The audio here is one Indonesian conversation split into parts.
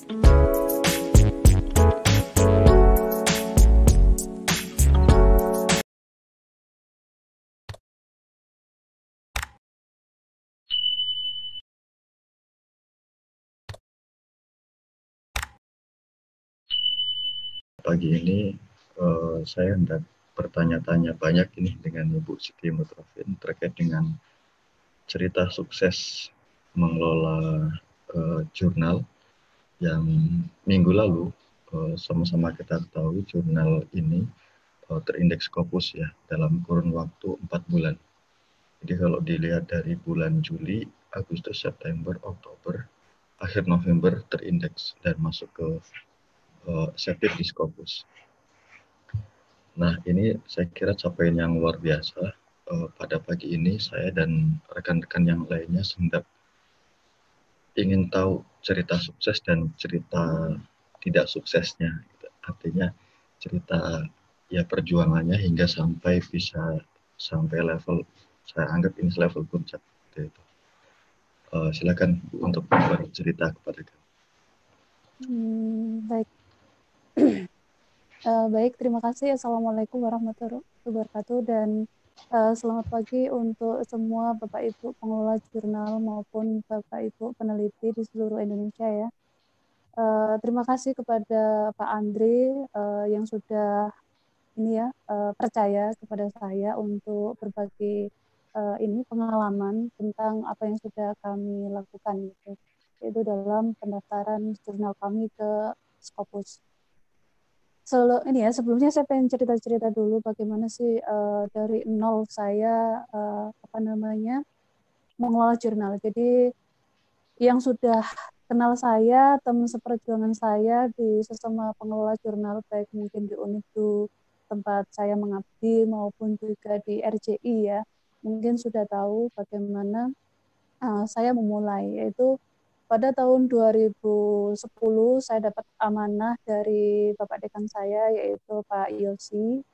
Pagi ini saya hendak bertanya-tanya banyak ini dengan Ibu Siti Mutrofin terkait dengan cerita sukses mengelola jurnal yang minggu lalu sama-sama kita ketahui jurnal ini terindeks Scopus ya dalam kurun waktu 4 bulan. Jadi kalau dilihat dari bulan Juli, Agustus, September, Oktober, akhir November terindeks dan masuk ke accepted di Scopus. Nah, ini saya kira capaian yang luar biasa. Pada pagi ini saya dan rekan-rekan yang lainnya hendak ingin tahu cerita sukses dan cerita tidak suksesnya. Artinya cerita ya perjuangannya hingga sampai bisa sampai level, saya anggap ini level puncak. Silakan untuk bercerita kepada kami. Baik. Baik, terima kasih. Assalamualaikum warahmatullahi wabarakatuh dan selamat pagi untuk semua Bapak Ibu pengelola jurnal maupun Bapak Ibu peneliti di seluruh Indonesia ya. Terima kasih kepada Pak Andri yang sudah percaya kepada saya untuk berbagi ini pengalaman tentang apa yang sudah kami lakukan gitu. Itu dalam pendaftaran jurnal kami ke Scopus. Sebelumnya saya pengen cerita-cerita dulu bagaimana sih dari nol saya mengelola jurnal. Jadi yang sudah kenal saya, teman seperjuangan saya di sesama pengelola jurnal, baik mungkin di Unifdu tempat saya mengabdi maupun juga di RJI ya, mungkin sudah tahu bagaimana saya memulai, yaitu pada tahun 2010 saya dapat amanah dari Bapak Dekan saya, yaitu Pak Yosi.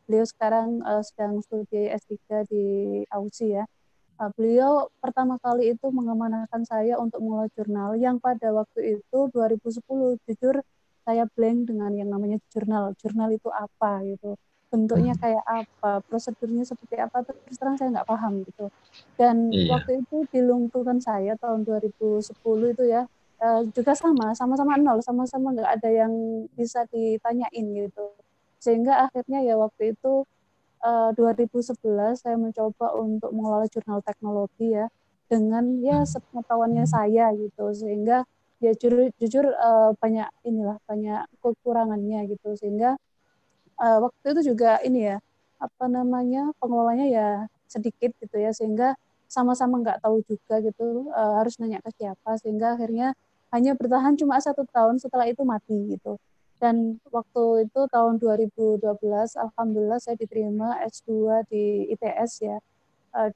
Beliau sekarang sedang studi S3 di AUSI ya. Beliau pertama kali itu mengamanahkan saya untuk mengelola jurnal yang pada waktu itu 2010 jujur saya blank dengan yang namanya jurnal. Jurnal itu apa gitu, bentuknya kayak apa, prosedurnya seperti apa, terus terang saya nggak paham gitu. Dan waktu itu dilumpuhkan saya tahun 2010 itu ya, juga sama-sama nol, sama-sama nggak ada yang bisa ditanyain gitu. Sehingga akhirnya ya waktu itu 2011 saya mencoba untuk mengelola jurnal teknologi ya dengan ya sepengetahuannya saya gitu, sehingga ya jujur banyak kekurangannya gitu, sehingga waktu itu juga pengelolanya ya sedikit gitu ya, sehingga sama-sama nggak tahu juga gitu, harus nanya ke siapa, sehingga akhirnya hanya bertahan cuma 1 tahun, setelah itu mati gitu. Dan waktu itu tahun 2012 alhamdulillah saya diterima S2 di ITS ya,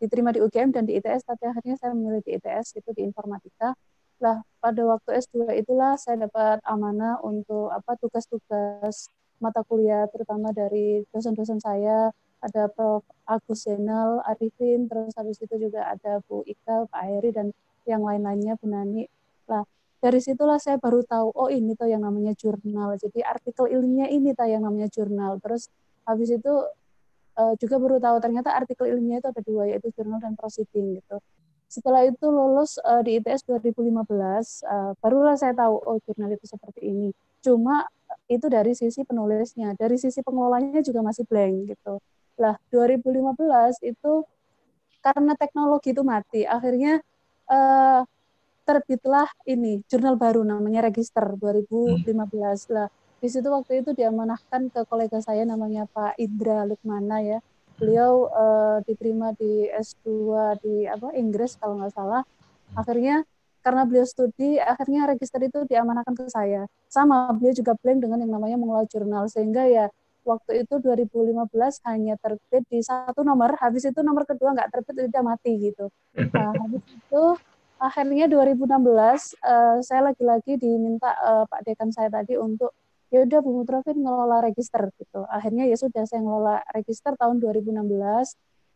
diterima di UGM dan di ITS, tapi akhirnya saya memilih di ITS itu di informatika. Lah pada waktu S2 itulah saya dapat amanah untuk tugas-tugas mata kuliah terutama dari dosen-dosen saya, ada Prof. Agus Zainal Arifin, terus habis itu juga ada Bu Ika, Pak Heri, dan yang lain-lainnya, Bu Nani. Lah dari situlah saya baru tahu, oh ini tuh yang namanya jurnal. Jadi artikel ilmiah ini tuh yang namanya jurnal. Terus habis itu juga baru tahu ternyata artikel ilmiah itu ada 2, yaitu jurnal dan proceeding gitu. Setelah itu lulus di ITS 2015, barulah saya tahu, oh jurnal itu seperti ini. Cuma itu dari sisi penulisnya, dari sisi pengelolanya juga masih blank gitu. Lah 2015 itu karena teknologi itu mati, akhirnya terbitlah ini jurnal baru namanya Register 2015 lah. Di situ waktu itu diamanahkan ke kolega saya namanya Pak Indra Lukmana ya. Beliau diterima di S2 di Inggris kalau nggak salah. Akhirnya karena beliau studi, akhirnya Register itu diamanahkan ke saya. Sama, beliau juga blank dengan yang namanya mengelola jurnal, sehingga ya waktu itu 2015 hanya terbit di 1 nomor, habis itu nomor kedua nggak terbit, udah mati gitu. Nah, habis itu akhirnya 2016 saya lagi-lagi diminta Pak Dekan saya tadi untuk ya udah Bu Mutrofin ngelola Register gitu. Akhirnya ya sudah saya ngelola Register tahun 2016.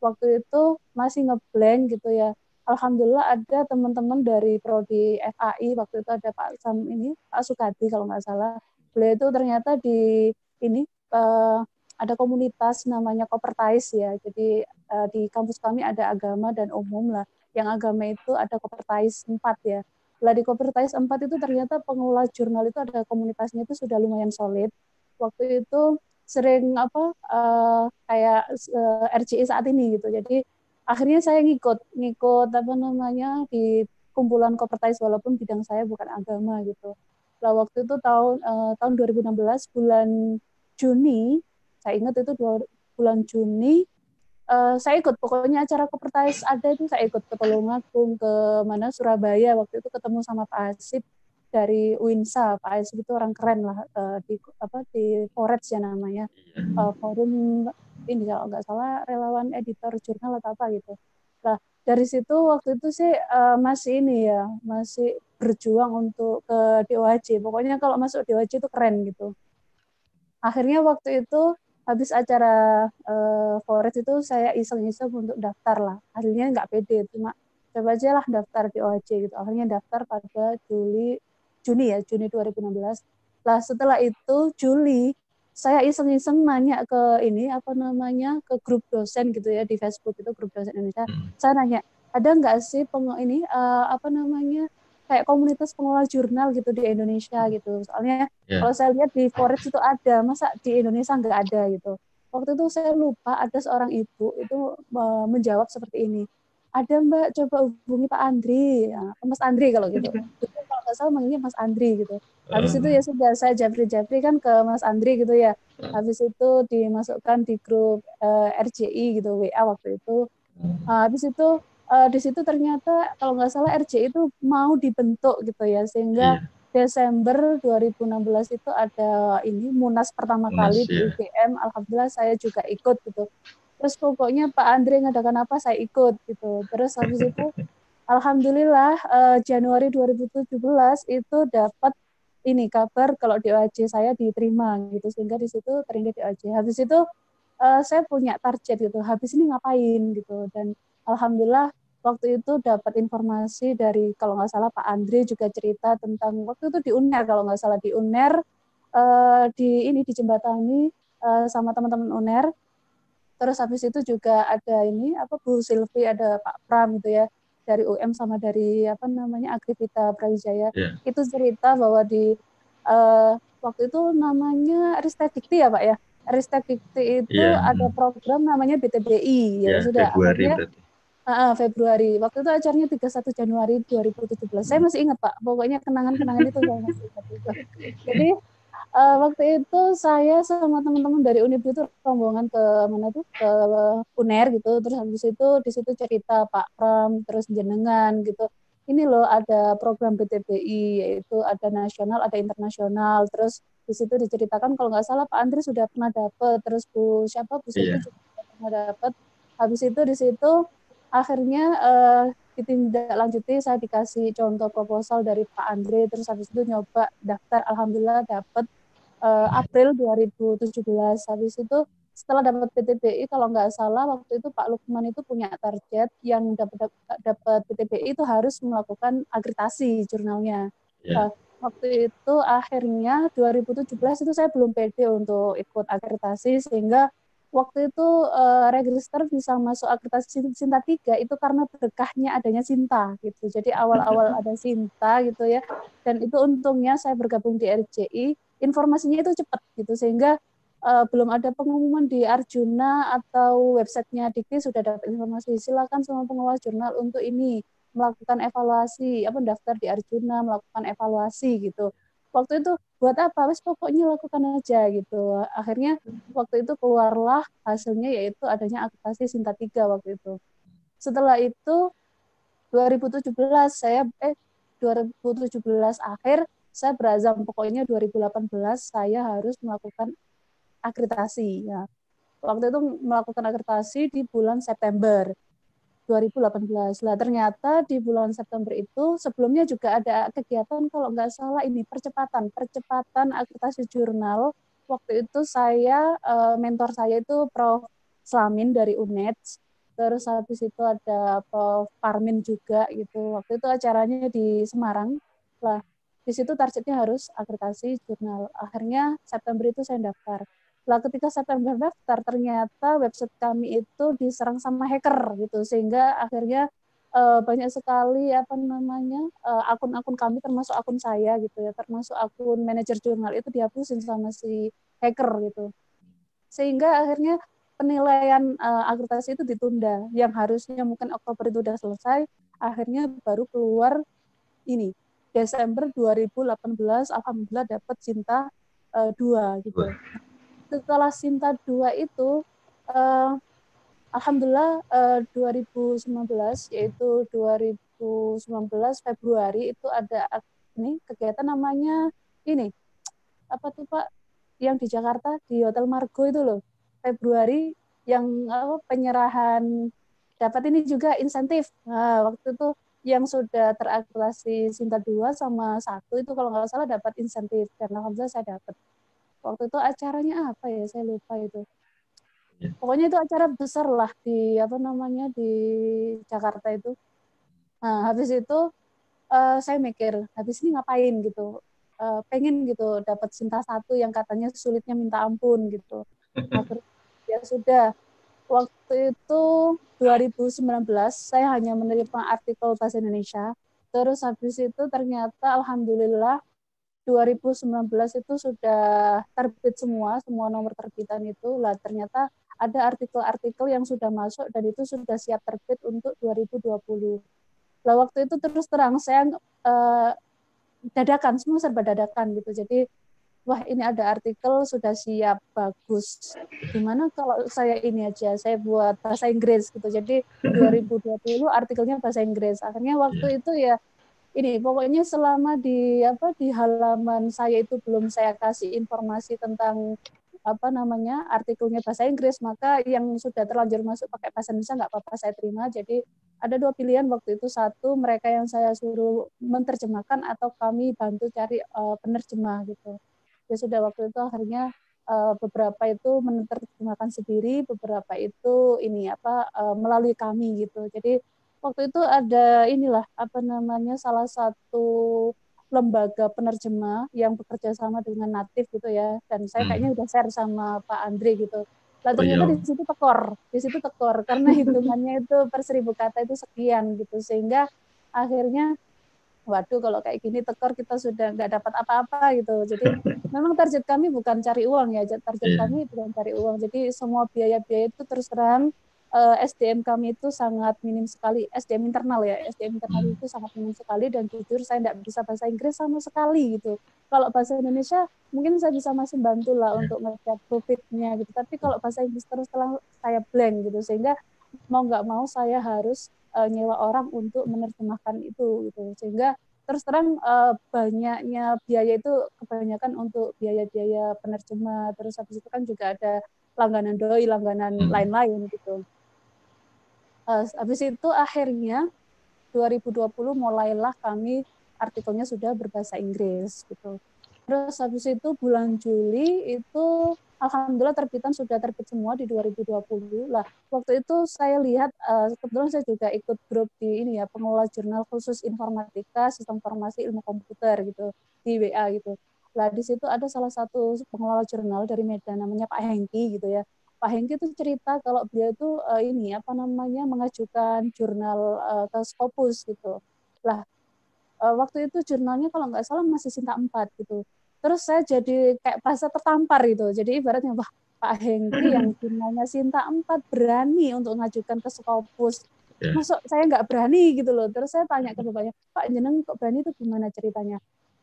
Waktu itu masih ngeblank gitu ya. alhamdulillah ada teman-teman dari prodi FAI, waktu itu ada Pak Sam ini, Pak Sukadi kalau nggak salah. Beliau itu ternyata di ini ada komunitas namanya Kopertais ya. Jadi di kampus kami ada agama dan umum lah. Yang agama itu ada Kopertais 4 ya. Lah di Kopertais 4 itu ternyata pengelola jurnal itu ada komunitasnya itu sudah lumayan solid. Waktu itu sering kayak RJI saat ini gitu. Jadi akhirnya saya ngikut apa namanya di kumpulan Kopertais walaupun bidang saya bukan agama gitu. Lah waktu itu tahun 2016 bulan Juni, saya ingat itu bulan Juni, saya ikut pokoknya acara Kopertais ada itu saya ikut ke Tulungagung, ke mana Surabaya, waktu itu ketemu sama Pak Hasib dari UINSA. Pak Hasib itu orang keren lah, di Forage ya namanya, forum ini kalau nggak salah relawan editor jurnal atau apa gitu. Nah dari situ waktu itu sih masih berjuang untuk ke DOHJ. Pokoknya kalau masuk DOHJ itu keren gitu. Akhirnya waktu itu habis acara Forest itu saya iseng-iseng untuk daftar lah. Akhirnya nggak pede, cuma coba aja lah daftar di OHJ gitu. Akhirnya daftar pada Juni 2016. Lah setelah itu Juli saya iseng-iseng nanya ke ke grup dosen gitu ya di Facebook itu grup dosen Indonesia. Saya nanya, ada nggak sih kayak komunitas pengelola jurnal gitu di Indonesia gitu. Soalnya kalau saya lihat di Forest itu ada, masa di Indonesia nggak ada gitu. Waktu itu saya lupa ada seorang ibu itu menjawab seperti ini. Ada Mbak, coba hubungi Pak Andri, ya, Mas Andri kalau gitu. Jadi kalau nggak salah manggilnya Mas Andri gitu. Habis itu ya sudah saya japri-japri kan ke Mas Andri gitu ya. Habis itu dimasukkan di grup RJI gitu, WA waktu itu. Habis itu di situ ternyata kalau nggak salah RJI itu mau dibentuk gitu ya, sehingga Desember 2016 itu ada ini Munas pertama kali di UGM. Alhamdulillah saya juga ikut gitu. Terus pokoknya Pak Andre ngadakan apa saya ikut gitu. Terus habis itu alhamdulillah Januari 2017 itu dapat ini kabar kalau DOAJ saya diterima gitu, sehingga di situ terindah DOAJ. Habis itu saya punya target gitu. Habis ini ngapain gitu, dan alhamdulillah waktu itu dapat informasi dari kalau nggak salah Pak Andre juga cerita tentang waktu itu di UNER, kalau nggak salah di UNER dijembatani sama teman-teman UNER. Terus habis itu juga ada Bu Silvi, ada Pak Pram gitu ya dari UM sama dari Agrivita Brawijaya. Itu cerita bahwa di waktu itu namanya Ristek Dikti ya Pak ya. Ristek Dikti itu ada program namanya BTBI ya sudah Februari akhirnya Februari. Waktu itu acaranya 31 Januari 2017. Saya masih ingat Pak. Pokoknya kenangan-kenangan itu saya masih ingat itu. Jadi waktu itu saya sama teman-teman dari Unib itu rombongan ke mana tuh ke UNER gitu. Terus habis itu di situ cerita Pak Pram, terus jenengan gitu. Ini loh ada program BTBI, yaitu ada nasional, ada internasional. Terus di situ diceritakan kalau nggak salah Pak Andri sudah pernah dapat, terus Bu Silvi juga pernah dapat. Habis itu di situ akhirnya ditindaklanjuti, saya dikasih contoh proposal dari Pak Andre, terus habis itu nyoba daftar, alhamdulillah dapat April 2017. Habis itu setelah dapat PTBI kalau nggak salah waktu itu Pak Lukman itu punya target yang dapat PTBI itu harus melakukan akreditasi jurnalnya. Waktu itu akhirnya 2017 itu saya belum pede untuk ikut akreditasi, sehingga waktu itu register bisa masuk akreditasi Sinta 3 itu karena berkahnya adanya Sinta gitu. Jadi awal-awal ada Sinta gitu ya. Dan itu untungnya saya bergabung di RJI, informasinya itu cepat gitu, sehingga belum ada pengumuman di Arjuna atau websitenya Dikti sudah dapat informasi silakan semua pengelola jurnal untuk ini melakukan evaluasi, daftar di Arjuna melakukan evaluasi gitu. Waktu itu buat apa? Wes pokoknya lakukan aja gitu. Akhirnya waktu itu keluarlah hasilnya, yaitu adanya akreditasi Sinta 3 waktu itu. Setelah itu 2017 akhir saya berazam pokoknya 2018 saya harus melakukan akreditasi ya. Waktu itu melakukan akreditasi di bulan September 2018. Lah ternyata di bulan September itu sebelumnya juga ada kegiatan kalau nggak salah ini percepatan akreditasi jurnal. Waktu itu saya mentor saya itu Prof. Slamin dari UNED. terus habis itu ada Prof. Parmin juga gitu. Waktu itu acaranya di Semarang. Lah, di situ targetnya harus akreditasi jurnal. Akhirnya September itu saya daftar. Lah ketika September daftar, ternyata website kami itu diserang sama hacker gitu, sehingga akhirnya banyak sekali akun-akun kami, termasuk akun saya gitu ya, termasuk akun manajer jurnal itu dihapusin sama si hacker gitu, sehingga akhirnya penilaian akreditasi itu ditunda, yang harusnya mungkin Oktober itu udah selesai, akhirnya baru keluar ini Desember 2018. Alhamdulillah dapat Sinta 2 gitu. Setelah Sinta 2 itu Alhamdulillah 2019, yaitu 2019 Februari itu ada ini kegiatan namanya ini apa tuh Pak, yang di Jakarta di Hotel Margo itu loh, Februari, yang penyerahan dapat ini juga insentif. Nah, waktu itu yang sudah terakreditasi Sinta 2 sama 1 itu kalau nggak salah dapat insentif, karena alhamdulillah saya dapat. Waktu itu acaranya apa ya, saya lupa itu. Pokoknya itu acara besar lah di di Jakarta itu. Nah, habis itu saya mikir, habis ini ngapain gitu. Pengen gitu dapat Sinta 1 yang katanya sulitnya minta ampun gitu. Akhirnya ya sudah, waktu itu 2019 saya hanya menerima artikel bahasa Indonesia. Terus habis itu ternyata alhamdulillah 2019 itu sudah terbit semua nomor terbitan itu. Lah ternyata ada artikel-artikel yang sudah masuk dan itu sudah siap terbit untuk 2020. Lah waktu itu terus terang saya dadakan, semua serba dadakan gitu. Jadi wah ini ada artikel sudah siap, bagus. Gimana kalau saya ini aja, saya buat bahasa Inggris gitu. Jadi 2020 artikelnya bahasa Inggris. Akhirnya waktu itu ya ini pokoknya selama di halaman saya itu belum saya kasih informasi tentang artikelnya bahasa Inggris, maka yang sudah terlanjur masuk pakai bahasa Indonesia nggak apa-apa, saya terima. Jadi ada 2 pilihan waktu itu, satu mereka yang saya suruh menerjemahkan atau kami bantu cari penerjemah gitu. Ya sudah, waktu itu akhirnya beberapa itu menerjemahkan sendiri, beberapa itu melalui kami gitu. Jadi waktu itu ada salah satu lembaga penerjemah yang bekerja sama dengan natif gitu ya, dan saya kayaknya udah share sama Pak Andre gitu. Lah ternyata di situ tekor karena hitungannya itu per 1000 kata itu sekian gitu, sehingga akhirnya waduh kalau kayak gini tekor kita sudah nggak dapat apa-apa gitu. Jadi memang target kami bukan cari uang ya, target kami bukan cari uang. Jadi semua biaya-biaya itu terus terang SDM kami itu sangat minim sekali, SDM internal itu sangat minim sekali, dan jujur saya tidak bisa bahasa Inggris sama sekali gitu. Kalau bahasa Indonesia mungkin saya bisa masih bantu lah untuk ngecek profitnya gitu, tapi kalau bahasa Inggris terus terang saya blank gitu, sehingga mau nggak mau saya harus nyewa orang untuk menerjemahkan itu gitu, sehingga terus terang banyaknya biaya itu kebanyakan untuk biaya-biaya penerjemah, terus habis itu kan juga ada langganan doi, langganan lain-lain gitu. Habis itu akhirnya 2020 mulailah kami artikelnya sudah berbahasa Inggris gitu. Terus habis itu bulan Juli itu alhamdulillah terbitan sudah terbit semua di 2020. Lah waktu itu saya lihat kebetulan saya juga ikut grup di ini ya, pengelola jurnal khusus informatika sistem informasi ilmu komputer gitu di WA gitu. Lah di situ ada salah satu pengelola jurnal dari Medan namanya Pak Hengki gitu ya. Pak Hengki itu cerita kalau beliau itu mengajukan jurnal ke Scopus gitu. Lah waktu itu jurnalnya kalau nggak salah masih Sinta 4 gitu. Terus saya jadi kayak merasa tertampar gitu. Jadi ibaratnya wah, Pak Hengki yang jurnalnya Sinta 4 berani untuk mengajukan ke Scopus. Masuk saya nggak berani gitu loh. Terus saya tanya ke bapaknya, Pak jeneng kok berani itu gimana ceritanya?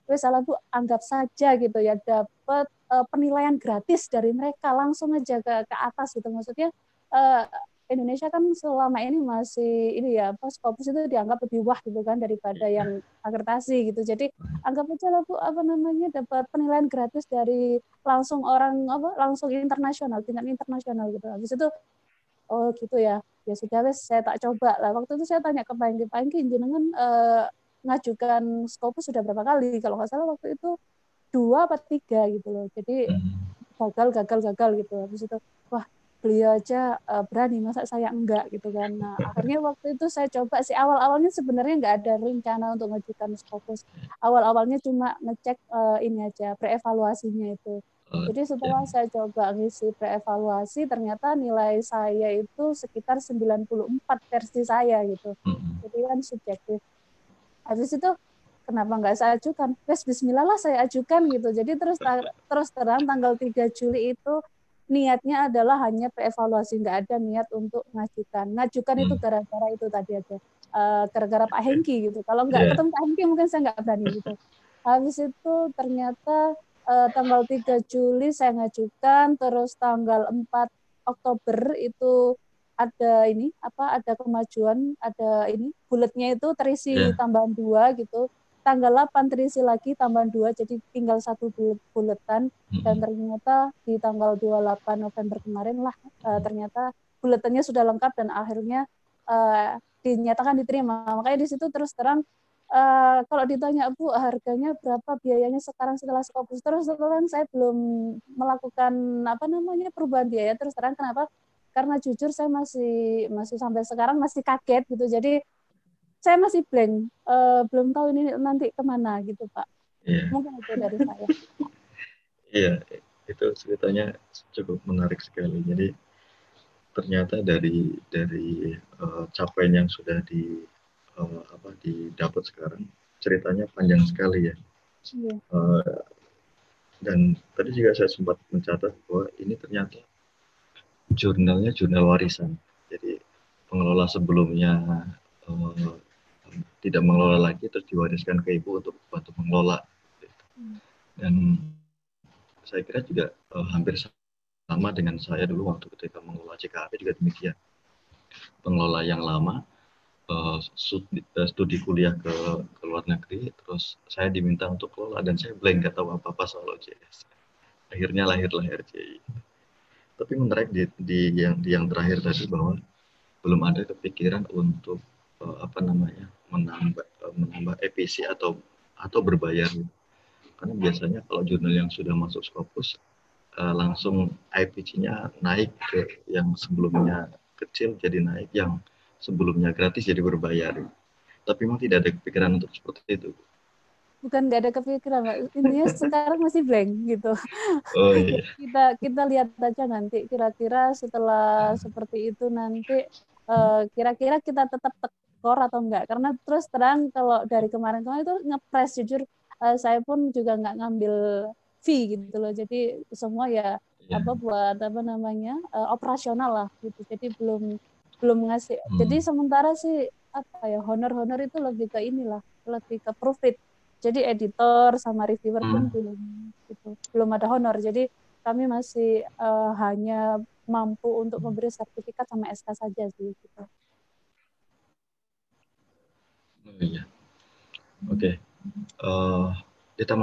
Wes salah Bu, anggap saja gitu ya, dapat penilaian gratis dari mereka langsung aja ke atas gitu. Maksudnya Indonesia kan selama ini masih Scopus itu dianggap lebih wah gitu kan daripada yang akreditasi gitu. Jadi anggap aja lah Bu dapat penilaian gratis dari langsung langsung internasional, tingkat internasional gitu. Habis itu oh gitu ya. Ya sudah wes saya tak coba lah. Waktu itu saya tanya ke Pak Hengki jenengan ngajukan Scopus sudah berapa kali? Kalau nggak salah waktu itu 2 atau 3 gitu loh. Jadi gagal gitu. Habis itu wah beliau aja berani, masa saya enggak gitu kan. Nah, akhirnya waktu itu saya coba sih, awal-awalnya sebenarnya nggak ada rencana untuk ngajukan Scopus. Awal-awalnya cuma ngecek ini aja, preevaluasinya itu. Jadi Ya. setelah saya coba ngisi preevaluasi, ternyata nilai saya itu sekitar 94 versi saya gitu. Jadi kan subjektif. Habis itu kenapa nggak saya ajukan? Wes bismillah lah saya ajukan gitu. Jadi terus terang tanggal 3 Juli itu niatnya adalah hanya evaluasi, nggak ada niat untuk ngajukan. Ngajukan itu gara-gara itu tadi aja. Gara-gara Pak Hengki gitu. Kalau nggak ketemu Pak Hengki mungkin saya nggak berani gitu. Habis itu ternyata tanggal 3 Juli saya ngajukan, terus tanggal 4 Oktober itu ada kemajuan, ada ini buletnya itu terisi tambahan 2 gitu. Tanggal 8 terisi lagi tambahan 2, jadi tinggal 1 buletan. Dan ternyata di tanggal 28 November kemarin lah ternyata buletannya sudah lengkap dan akhirnya dinyatakan diterima. Makanya di situ terus terang kalau ditanya Bu harganya berapa, biayanya sekarang setelah Scopus, terus terang saya belum melakukan perubahan biaya terus terang. Kenapa? Karena jujur saya masih sampai sekarang masih kaget gitu. Jadi saya masih blank, belum tahu ini nanti kemana gitu Pak. Mungkin itu dari saya. Iya, itu ceritanya cukup menarik sekali. Jadi ternyata dari capaian yang sudah didapat sekarang, ceritanya panjang sekali ya. Iya. Dan tadi juga saya sempat mencatat bahwa ini ternyata jurnalnya jurnal warisan. Jadi pengelola sebelumnya tidak mengelola lagi, terus diwariskan ke ibu untuk bantu mengelola. Dan saya kira juga hampir sama dengan saya dulu waktu ketika mengelola CKAP juga demikian. Pengelola yang lama studi kuliah ke luar negeri, terus saya diminta untuk kelola dan saya blank, nggak tahu apa-apa soal OJS. Akhirnya lahirlah RJI. Tapi menarik di yang terakhir tadi bahwa belum ada kepikiran untuk menambah EPC atau berbayar. Karena biasanya kalau jurnal yang sudah masuk Scopus langsung IPC-nya naik ke yang sebelumnya kecil jadi naik, yang sebelumnya gratis jadi berbayar. Tapi memang tidak ada kepikiran untuk seperti itu. Bukan nggak ada kepikiran, Pak. Intinya sekarang masih blank gitu. Oh iya. Kita lihat aja nanti kira-kira setelah seperti itu nanti kira-kira kita tetap tekor atau enggak. Karena terus terang kalau dari kemarin-kemarin itu ngepres jujur saya pun juga nggak ngambil fee gitu loh. Jadi semua ya buat operasional lah gitu. Jadi belum ngasih. Jadi sementara sih honor itu lebih ke lebih ke profit. Jadi editor sama reviewer pun belum ada honor. Jadi kami masih hanya mampu untuk memberi sertifikat sama SK saja sih. Gitu. Oh iya. Oke. Kita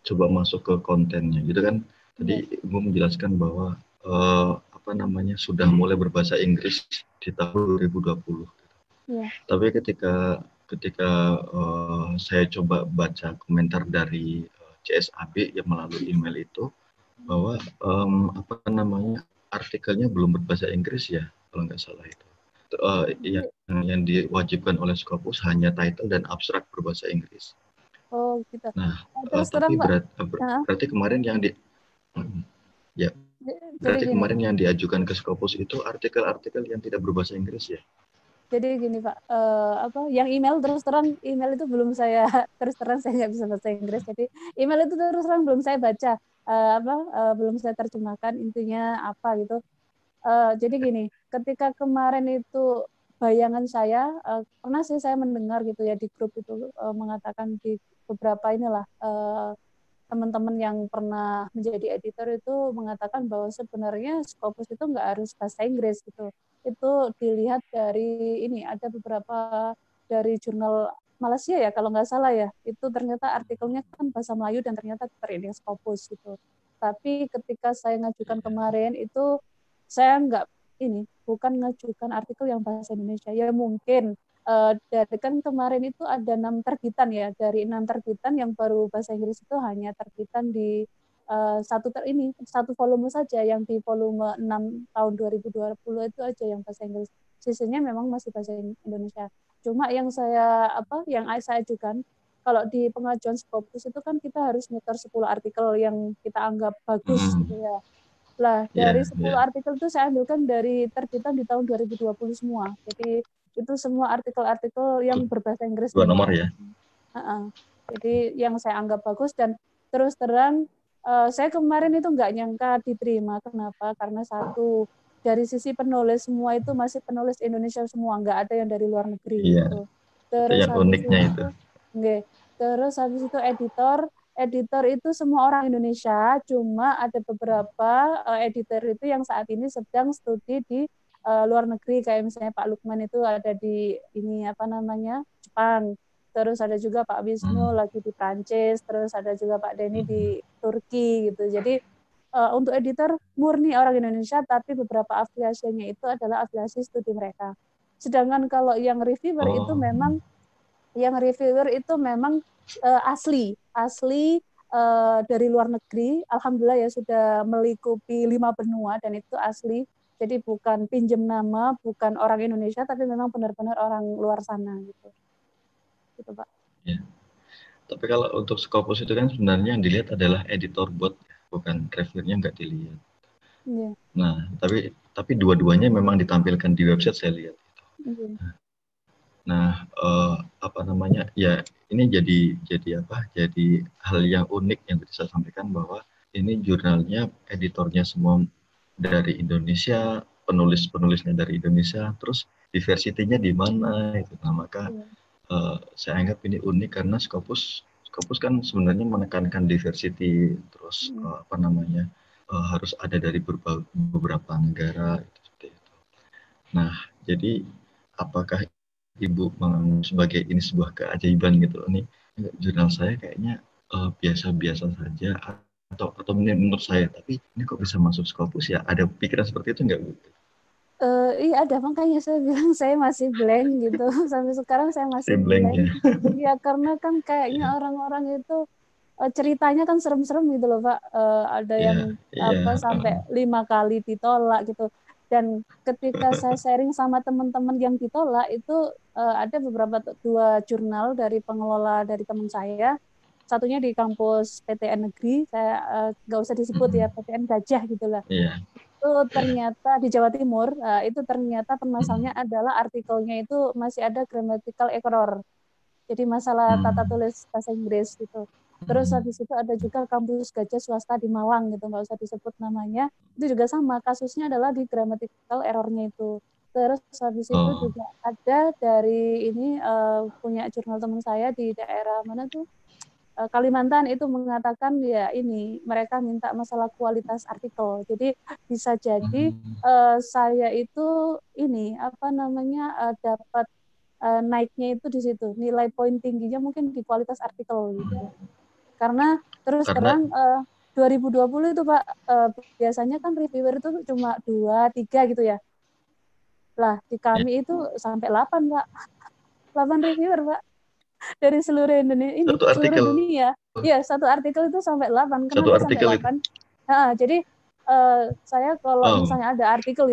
coba masuk ke kontennya, gitu kan? Tadi Ibu menjelaskan bahwa sudah mulai berbahasa Inggris di tahun 2020. Tapi ketika saya coba baca komentar dari CSAB yang melalui email itu, bahwa artikelnya belum berbahasa Inggris ya, kalau nggak salah itu. Yang diwajibkan oleh Scopus hanya title dan abstrak berbahasa Inggris. Oh gitu. Nah, terus tapi berarti kemarin yang berarti kemarin yang diajukan ke Scopus itu artikel-artikel yang tidak berbahasa Inggris ya? Jadi gini Pak, yang email terus terang email itu belum saya terus terang saya nggak bisa bahasa Inggris, jadi email itu terus terang belum saya baca, belum saya terjemahkan intinya apa gitu. Jadi gini, ketika kemarin itu bayangan saya pernah sih saya mendengar gitu ya di grup itu mengatakan di beberapa teman-teman yang pernah menjadi editor itu mengatakan bahwa sebenarnya Scopus itu nggak harus bahasa Inggris gitu. Itu dilihat dari ada beberapa dari jurnal Malaysia ya kalau nggak salah ya, itu ternyata artikelnya kan bahasa Melayu dan ternyata terindeks Scopus gitu. Tapi ketika saya ngajukan kemarin itu saya bukan ngajukan artikel yang bahasa Indonesia. Ya mungkin dari kan kemarin itu ada 6 terbitan ya, dari 6 terbitan yang baru bahasa Inggris itu hanya terbitan di satu volume saja yang di volume 6 tahun 2020 itu aja yang bahasa Inggris. Sisanya memang masih bahasa Indonesia. Cuma yang saya ajukan, kalau di pengajuan Scopus itu kan kita harus muter 10 artikel yang kita anggap bagus gitu ya. Lah, dari 10 artikel itu saya ambilkan dari terbitan di tahun 2020 semua. Jadi itu semua artikel-artikel yang berbahasa Inggris. 2 nomor ya. Jadi yang saya anggap bagus, dan terus terang saya kemarin itu nggak nyangka diterima. Kenapa? Karena satu, dari sisi penulis semua itu masih penulis Indonesia semua, nggak ada yang dari luar negeri gitu. Terus yang uniknya itu. Terus habis itu editor itu semua orang Indonesia, cuma ada beberapa editor itu yang saat ini sedang studi di luar negeri, kayak misalnya Pak Lukman itu ada di Jepang. Terus ada juga Pak Wisnu lagi di Prancis, terus ada juga Pak Denny di Turki gitu. Jadi untuk editor murni orang Indonesia, tapi beberapa afiliasinya itu adalah afiliasi studi mereka. Sedangkan kalau yang reviewer itu memang asli dari luar negeri. Alhamdulillah ya sudah melikupi 5 benua dan itu asli. Jadi bukan pinjam nama, bukan orang Indonesia, tapi memang benar-benar orang luar sana gitu. Gitu, Pak. Ya. Tapi kalau untuk Scopus itu kan sebenarnya yang dilihat adalah editor bot, bukan reviewernya nggak dilihat. Yeah. Nah, tapi dua-duanya memang ditampilkan di website saya lihat. Yeah. Nah, ya ini jadi hal yang unik yang bisa saya sampaikan, bahwa ini jurnalnya editornya semua dari Indonesia, penulisnya dari Indonesia, terus diversity-nya di mana itu. Nah, maka saya anggap ini unik karena Scopus kan sebenarnya menekankan diversity, terus harus ada dari beberapa negara seperti itu. Nah, jadi apakah Ibu menganggap sebagai ini sebuah keajaiban gitu? Ini jurnal saya kayaknya biasa-biasa saja, atau menurut saya, tapi ini kok bisa masuk Scopus ya? Ada pikiran seperti itu nggak, Bu? Iya ada, makanya saya bilang saya masih blank gitu. Sampai sekarang saya masih blank. Ya karena kan kayaknya orang-orang itu ceritanya kan serem-serem gitu loh, Pak. Ada yang sampai 5 kali ditolak gitu. Dan ketika saya sharing sama teman-teman yang ditolak itu ada beberapa 2 jurnal dari pengelola dari teman saya. Satunya di kampus PTN negeri, saya nggak usah disebut ya, PTN Gajah gitulah. Itu ternyata di Jawa Timur, itu ternyata permasalahannya adalah artikelnya itu masih ada grammatical error. Jadi masalah tata tulis bahasa Inggris gitu. Terus habis itu ada juga kampus Gajah swasta di Malang gitu, nggak usah disebut namanya. Itu juga sama, kasusnya adalah di grammatical error-nya itu. Terus habis itu juga ada dari ini punya jurnal teman saya di daerah mana tuh, Kalimantan, itu mengatakan ya ini mereka minta masalah kualitas artikel. Jadi bisa jadi saya itu ini dapat naiknya itu di situ, nilai poin tingginya mungkin di kualitas artikel gitu. Karena terang 2020 itu Pak, biasanya kan reviewer itu cuma 2-3 gitu ya. Lah di kami itu sampai 8 Pak. 8 reviewer Pak. Dari seluruh Indonesia seluruh dunia. Iya, satu artikel itu sampai 8. Kenapa sampai 8? Nah, jadi saya kalau misalnya ada artikel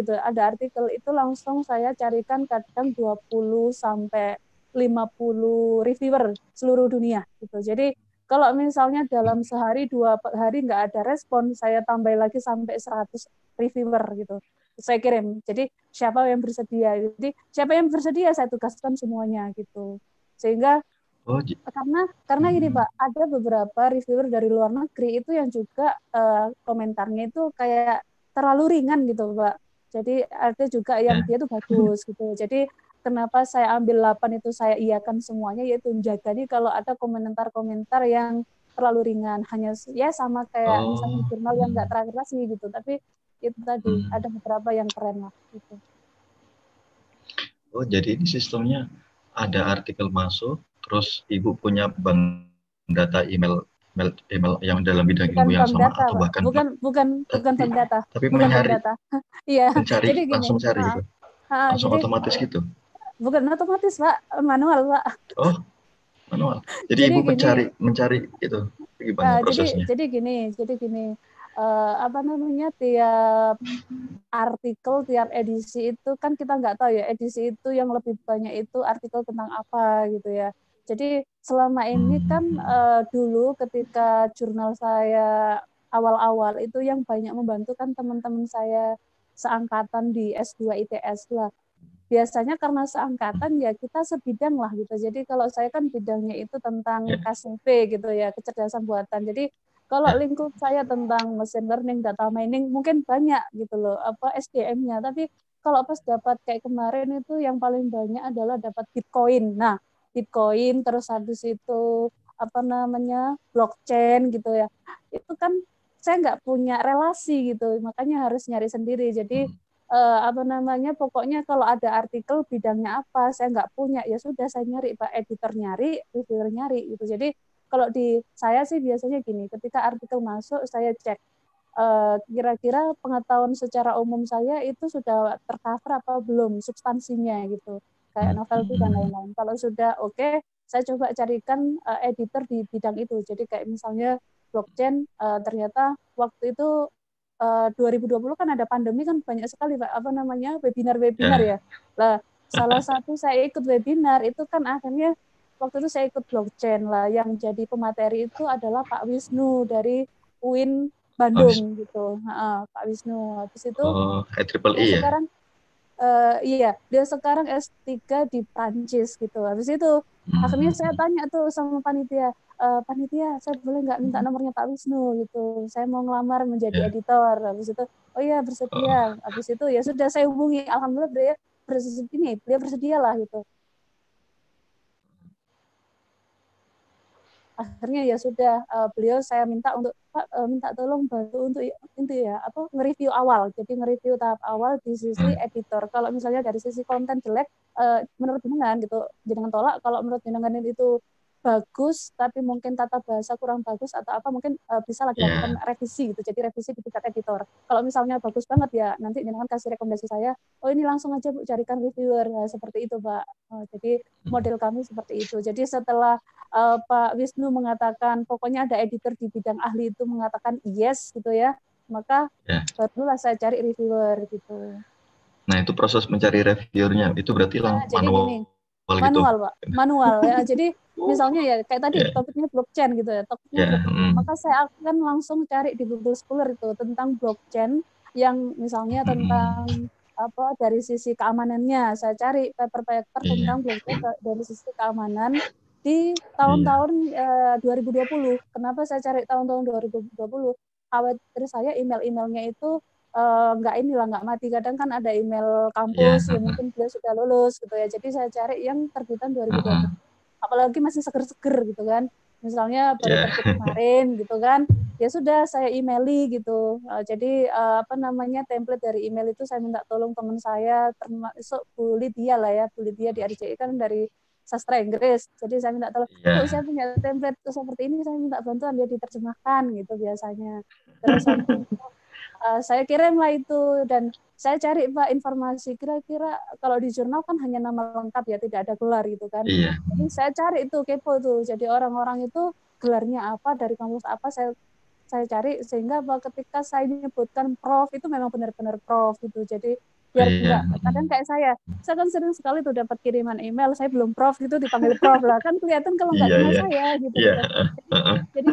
itu langsung saya carikan kadang 20 sampai 50 reviewer seluruh dunia gitu. Jadi kalau misalnya dalam sehari 2 hari nggak ada respon, saya tambah lagi sampai 100 reviewer gitu. Saya kirim. Jadi siapa yang bersedia? Jadi siapa yang bersedia saya tugaskan semuanya gitu. Sehingga karena gini Pak, ada beberapa reviewer dari luar negeri itu yang juga komentarnya itu kayak terlalu ringan gitu Pak. Jadi ada juga yang dia tuh bagus gitu. Jadi kenapa saya ambil 8 itu saya iakan semuanya, yaitu menjaga nih kalau ada komentar-komentar yang terlalu ringan, hanya ya sama kayak misalnya jurnal yang nggak terakhir gitu. Tapi itu tadi ada beberapa yang keren lah gitu. Oh, jadi ini sistemnya ada artikel masuk, terus Ibu punya bank data email yang dalam bidang ilmu yang sama, data, atau bahkan bukan bank data. Tapi bukan bank data. Iya. Jadi gini, langsung cari gitu. Langsung jadi, otomatis gitu. Bukan otomatis, Pak, manual, Pak. Oh. Manual. Jadi Jadi Ibu gini, mencari itu gimana prosesnya? jadi gini, apa namanya, tiap artikel, tiap edisi itu kan kita nggak tahu ya, edisi itu yang lebih banyak itu artikel tentang apa gitu ya. Jadi selama ini kan dulu ketika jurnal saya awal-awal itu yang banyak membantu kan teman-teman saya seangkatan di S2 ITS lah. Biasanya karena seangkatan ya kita sebidang lah gitu. Jadi kalau saya kan bidangnya itu tentang Ya, KCP gitu ya, kecerdasan buatan. Jadi kalau ya. lingkup saya tentang machine learning, data mining mungkin banyak gitu loh apa SDM-nya. Tapi kalau pas dapat kayak kemarin itu yang paling banyak adalah dapat Bitcoin. Nah, Bitcoin terus habis itu apa namanya blockchain gitu ya. Itu kan saya nggak punya relasi gitu, makanya harus nyari sendiri. Jadi apa namanya pokoknya kalau ada artikel bidangnya apa saya nggak punya ya sudah saya nyari pak editor nyari reviewer nyari gitu. Jadi kalau di saya sih biasanya gini, ketika artikel masuk saya cek kira-kira pengetahuan secara umum saya itu sudah tercover apa belum substansinya gitu, kayak novelty dan lain-lain. Kalau sudah oke, saya coba carikan editor di bidang itu. Jadi kayak misalnya blockchain, ternyata waktu itu 2020 kan ada pandemi kan banyak sekali Pak, apa namanya webinar-webinar Ya. ya. Lah salah satu saya ikut webinar itu kan akhirnya waktu itu saya ikut blockchain lah, yang jadi pemateri itu adalah Pak Wisnu dari UIN Habis Bandung gitu. Pak Wisnu. Habis itu dia IEEE ya. sekarang iya, dia sekarang S3 di Prancis gitu. Habis itu akhirnya saya Hmm. tanya tuh sama panitia, panitia saya boleh nggak minta nomornya Pak Wisnu gitu. Saya mau ngelamar menjadi Ya. editor. Habis itu, oh iya bersedia. Oh, Habis itu ya sudah saya hubungi. Alhamdulillah dia bersedia lah gitu. Akhirnya ya sudah beliau saya minta untuk Pak minta tolong bantu untuk itu ya apa nge-review awal. Jadi nge-review tahap awal di sisi hmm. editor. Kalau misalnya dari sisi konten jelek menurut jenengan gitu, jenengan tolak. Kalau menurut jenengan itu bagus tapi mungkin tata bahasa kurang bagus atau apa mungkin bisa lagi lakukan Ya. revisi gitu. Jadi revisi di tingkat editor. Kalau misalnya bagus banget ya nanti jenengan kasih rekomendasi saya, oh ini langsung aja Bu carikan reviewer. Nah, seperti itu Pak. Jadi model kami seperti itu. Jadi setelah Pak Wisnu mengatakan pokoknya ada editor di bidang ahli itu mengatakan yes gitu ya, maka Ya. barulah saya cari reviewer gitu. Nah, itu proses mencari reviewernya itu berarti Jadi gini, manual gitu. manual Pak, manual ya. Jadi Oh, misalnya ya kayak tadi ya. topiknya blockchain gitu ya, topiknya Ya. blockchain, maka saya akan langsung cari di Google Scholar itu tentang blockchain yang misalnya Hmm. tentang apa dari sisi keamanannya, saya cari paper-paper tentang Iya. blockchain dari sisi keamanan di Iya. tahun-tahun 2020. Kenapa saya cari tahun-tahun 2020? Khawatir saya email-emailnya itu nggak inilah nggak mati. Kadang kan ada email Iya. kampus yang mungkin dia sudah lulus gitu ya. Jadi saya cari yang terbitan 2020. Apalagi masih seger-seger gitu kan. Misalnya baru Iya. terbit kemarin gitu kan. Ya sudah saya emaili gitu. Jadi apa namanya template dari email itu saya minta tolong teman saya termasuk Bu Lydia lah ya. Bu Lydia di RJI kan dari sastra Inggris. Jadi saya minta tolong, Bu Iya. saya punya template seperti ini, saya minta bantuan dia diterjemahkan gitu biasanya. Terus habis saya kirim lah itu dan saya cari Pak informasi kira-kira kalau di jurnal kan hanya nama lengkap ya tidak ada gelar gitu kan. Iya. Jadi saya cari itu kepo tuh. Jadi orang-orang itu gelarnya apa dari kampus apa saya cari sehingga ketika saya menyebutkan prof itu memang benar-benar prof gitu. Jadi biar Iya. enggak kadang kayak saya kan sering sekali tuh dapat kiriman email saya belum prof gitu dipanggil prof lah kan kelihatan kalau nggak Iya. kenal Iya. saya gitu Iya. loh. Jadi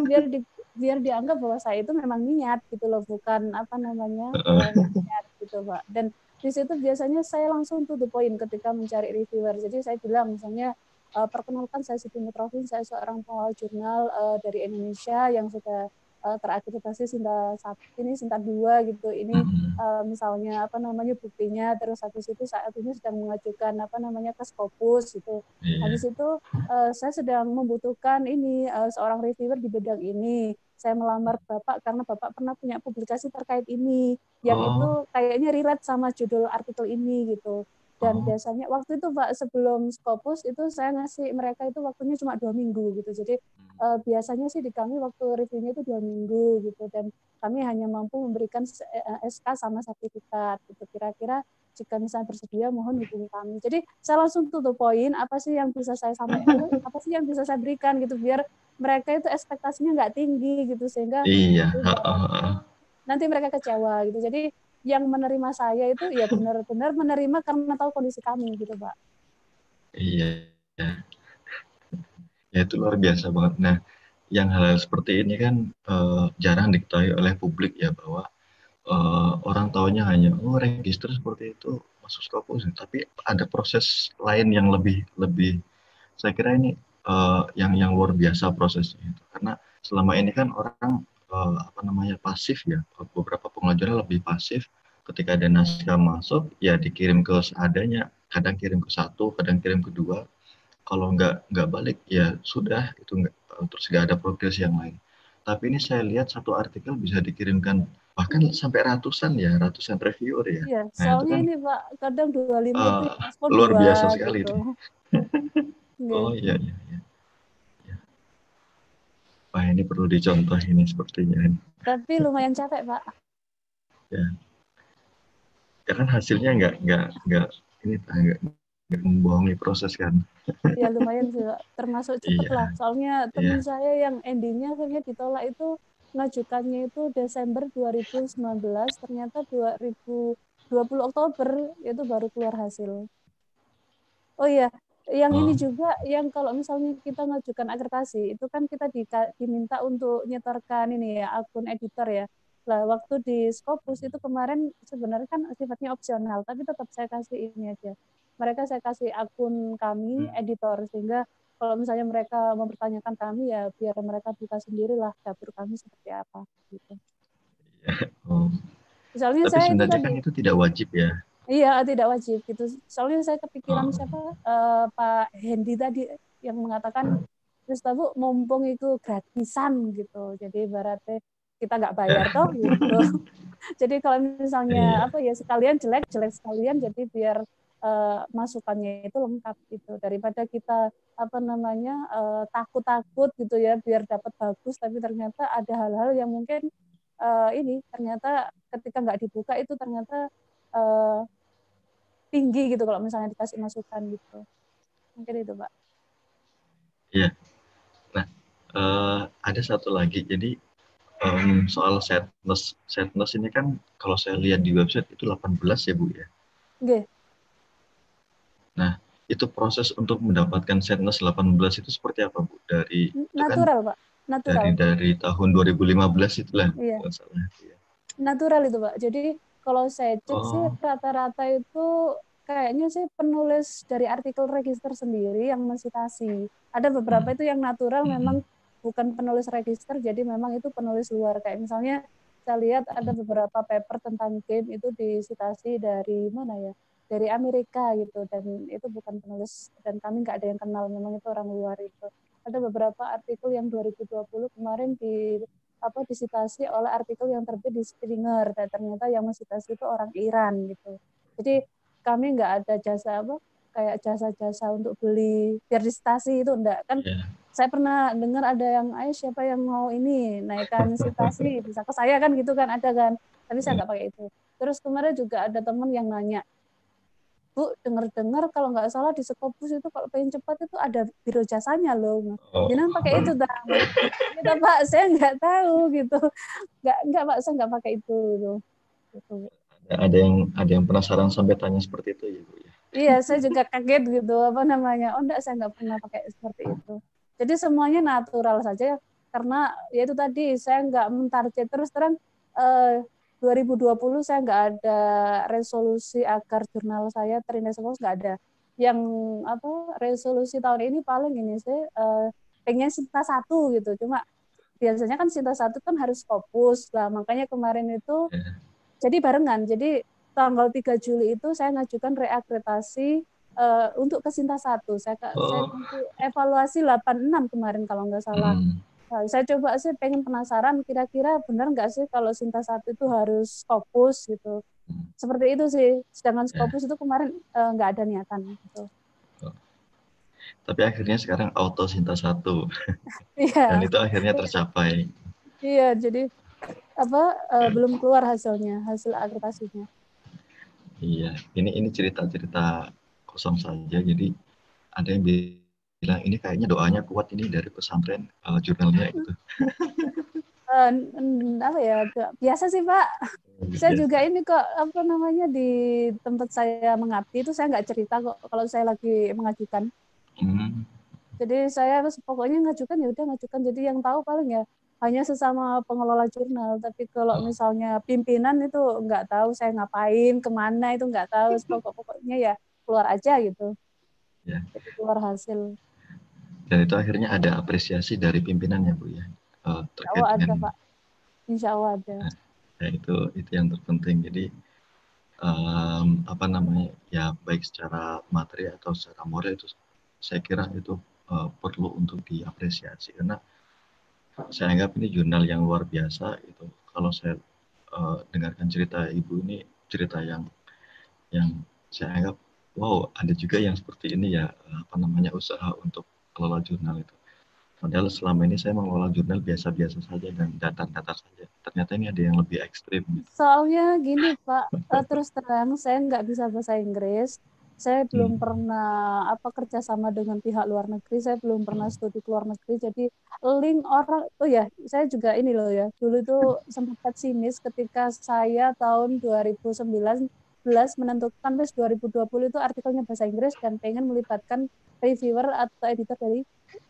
biar dianggap bahwa saya itu memang niat gitu loh, bukan apa namanya niat gitu Pak. Dan di situ biasanya saya langsung to the point ketika mencari reviewer. Jadi saya bilang misalnya perkenalkan saya Siti Mutrofin, saya seorang pengelola jurnal dari Indonesia yang sudah terakreditasi Sinta 1 ini Sinta 2 gitu. Ini misalnya apa namanya buktinya, terus habis itu saat ini sedang mengajukan apa namanya ke Scopus gitu. Iya. Habis itu saya sedang membutuhkan ini seorang reviewer di bidang ini. Saya melamar Bapak karena Bapak pernah punya publikasi terkait ini, yang Oh. itu kayaknya relate sama judul artikel ini gitu. Dan Oh. biasanya waktu itu Pak sebelum Scopus itu saya ngasih mereka itu waktunya cuma 2 minggu gitu. Jadi biasanya sih di kami waktu reviewnya itu 2 minggu gitu dan kami hanya mampu memberikan SK sama sertifikat gitu. Kira-kira jika misalnya bersedia mohon hubungi kami. Jadi saya langsung tuh poin apa sih yang bisa saya sampaikan, apa sih yang bisa saya berikan gitu biar mereka itu ekspektasinya nggak tinggi gitu sehingga Iya. nanti mereka kecewa gitu. Jadi yang menerima saya itu ya benar-benar menerima karena tahu kondisi kami gitu, Pak. Iya. Ya itu luar biasa banget. Nah, yang hal-hal seperti ini kan jarang diketahui oleh publik ya, bahwa orang taunya hanya register seperti itu masuk Scopus, tapi ada proses lain yang lebih lebih saya kira ini yang luar biasa prosesnya itu. Karena selama ini kan orang pasif ya, beberapa pengajarnya lebih pasif. Ketika ada naskah masuk ya dikirim ke seadanya, kadang kirim ke satu, kadang kirim ke dua. Kalau nggak balik ya sudah, itu nggak, terus nggak ada progres yang lain. Tapi ini saya lihat satu artikel bisa dikirimkan bahkan sampai ratusan reviewer ya. Iya, Nah itu soalnya kan ini Pak, kadang 25 itu uh, yang respon luar 2 biasa sekali gitu. ini. Nggih. Oh iya, iya, iya. Wah ini perlu dicontoh ini sepertinya ini. Tapi lumayan capek, Pak. Ya, ya kan hasilnya nggak ini nggak membohongi proses kan. Ya lumayan sih, Pak. Termasuk cepet Iya, lah. Soalnya teman iya. saya yang endingnya akhirnya ditolak itu ngajukannya itu Desember 2019, ternyata 2020 Oktober itu baru keluar hasil. Oh iya, yang ini Oh, juga yang kalau misalnya kita ngajukan akreditasi itu kan kita diminta untuk nyetorkan ini ya akun editor ya. Lah waktu di Scopus itu kemarin sebenarnya kan sifatnya opsional, tapi tetap saya kasih ini aja. Mereka saya kasih akun kami editor sehingga kalau misalnya mereka mempertanyakan kami ya biar mereka buka sendirilah dapur kami seperti apa gitu. iya. Oh. Misalnya Tapi saya itu sebenarnya tadi kan itu tidak wajib ya. iya, tidak wajib gitu. Soalnya saya kepikiran Oh, siapa Pak Hendy tadi yang mengatakan, terus tahu mumpung itu gratisan gitu. Jadi ibaratnya kita nggak bayar ya, toh gitu. Jadi kalau misalnya iya. apa ya sekalian jelek jelek sekalian jadi biar masukannya itu lengkap gitu daripada kita apa namanya takut-takut gitu ya biar dapat bagus tapi ternyata ada hal-hal yang mungkin ini ternyata ketika nggak dibuka itu ternyata uh, tinggi gitu kalau misalnya dikasih masukan gitu. Mungkin itu, Pak. Iya. Nah, ada satu lagi. Jadi soal sadness ini kan kalau saya lihat di website itu 18 ya Bu ya. Oke. Nah, itu proses untuk mendapatkan sadness 18 itu seperti apa Bu? Dari itu kan Natural, Pak. Natural. dari tahun 2015 itulah Iya. kalau salah. Ya. Natural itu, Pak. Jadi kalau saya cek sih Oh, rata-rata itu kayaknya sih penulis dari artikel register sendiri yang mensitasi. Ada beberapa hmm, itu yang natural memang hmm, bukan penulis register, jadi memang itu penulis luar. Kayak misalnya saya lihat ada beberapa paper tentang game itu disitasi dari mana ya? Dari Amerika gitu dan itu bukan penulis dan kami nggak ada yang kenal memang itu orang luar itu. Ada beberapa artikel yang 2020 kemarin disitasi oleh artikel yang terbit di Springer dan ternyata yang mensitasi itu orang Iran gitu. Jadi kami nggak ada jasa kayak jasa-jasa untuk beli biar disitasi itu enggak kan. ya. Saya pernah dengar ada yang siapa yang mau ini naikkan sitasi bisa ke saya kan gitu kan ada kan tapi saya nggak pakai itu. Terus kemarin juga ada teman yang nanya, Bu, dengar-dengar kalau nggak salah di Skopus itu kalau pengen cepat itu ada biro jasanya loh. Oh, Jangan pakai itu, Bang. Kita Pak, saya nggak tahu gitu. Nggak Pak, saya nggak pakai itu gitu. ada yang penasaran sampai tanya seperti itu ya Bu ya. Iya, saya juga kaget gitu apa namanya. Oh enggak, saya nggak pernah pakai seperti itu. Jadi semuanya natural saja karena ya itu tadi saya nggak mentarget terus terang 2020 saya nggak ada resolusi agar jurnal saya terindex nggak ada. Yang apa resolusi tahun ini paling ini saya pengen Sinta satu gitu. Cuma biasanya kan Sinta satu kan harus fokus lah. Makanya kemarin itu Ya. jadi barengan. Jadi tanggal 3 Juli itu saya ngajukan reakreditasi untuk ke Sinta 1. Saya Oh, evaluasi 86 kemarin kalau nggak salah. hmm, Nah, saya coba sih pengen penasaran kira-kira benar nggak sih kalau Sinta 1 itu harus Scopus gitu. Seperti itu sih. Sedangkan ya. Scopus itu kemarin nggak ada niatan gitu. Oh. Tapi akhirnya sekarang auto Sinta 1 dan Iya. itu akhirnya tercapai. Iya, jadi apa belum keluar hasilnya, hasil akreditasinya. Iya, ini cerita-cerita kosong saja. Jadi ada yang bilang ini kayaknya doanya kuat ini dari pesantren, jurnalnya gitu. Apa ya, biasa sih Pak. Saya juga Biasa. ini kok apa namanya di tempat saya mengabdi itu saya nggak cerita kok kalau saya lagi mengajukan. Hmm, Jadi saya pokoknya ngajukan ya udah ngajukan. Jadi yang tahu paling ya hanya sesama pengelola jurnal. Tapi kalau oh, misalnya pimpinan itu nggak tahu saya ngapain, kemana itu nggak tahu. Pokoknya ya keluar aja gitu. ya. Jadi keluar hasil. Dan itu akhirnya ada apresiasi dari pimpinannya, Bu ya, Insya terkait Allah ada dengan Pak. Insya Allah ada. ya, itu yang terpenting. Jadi apa namanya ya, baik secara materi atau secara moral itu saya kira itu perlu untuk diapresiasi, karena saya anggap ini jurnal yang luar biasa itu. Kalau saya dengarkan cerita ibu ini, cerita yang saya anggap wow, ada juga yang seperti ini ya, apa namanya, usaha untuk kelola jurnal itu. Padahal selama ini saya mengelola jurnal biasa-biasa saja dan datar-datar saja. Ternyata ini ada yang lebih ekstrim gitu. Soalnya gini Pak, terus terang saya nggak bisa bahasa Inggris. Saya belum Hmm. pernah apa kerja sama dengan pihak luar negeri. Saya belum pernah studi ke luar negeri. Jadi link orang, oh ya, saya juga ini loh ya. Dulu itu sempat pesimis ketika saya tahun 2019 menentukan tes 2020 itu artikelnya bahasa Inggris dan pengen melibatkan reviewer atau editor dari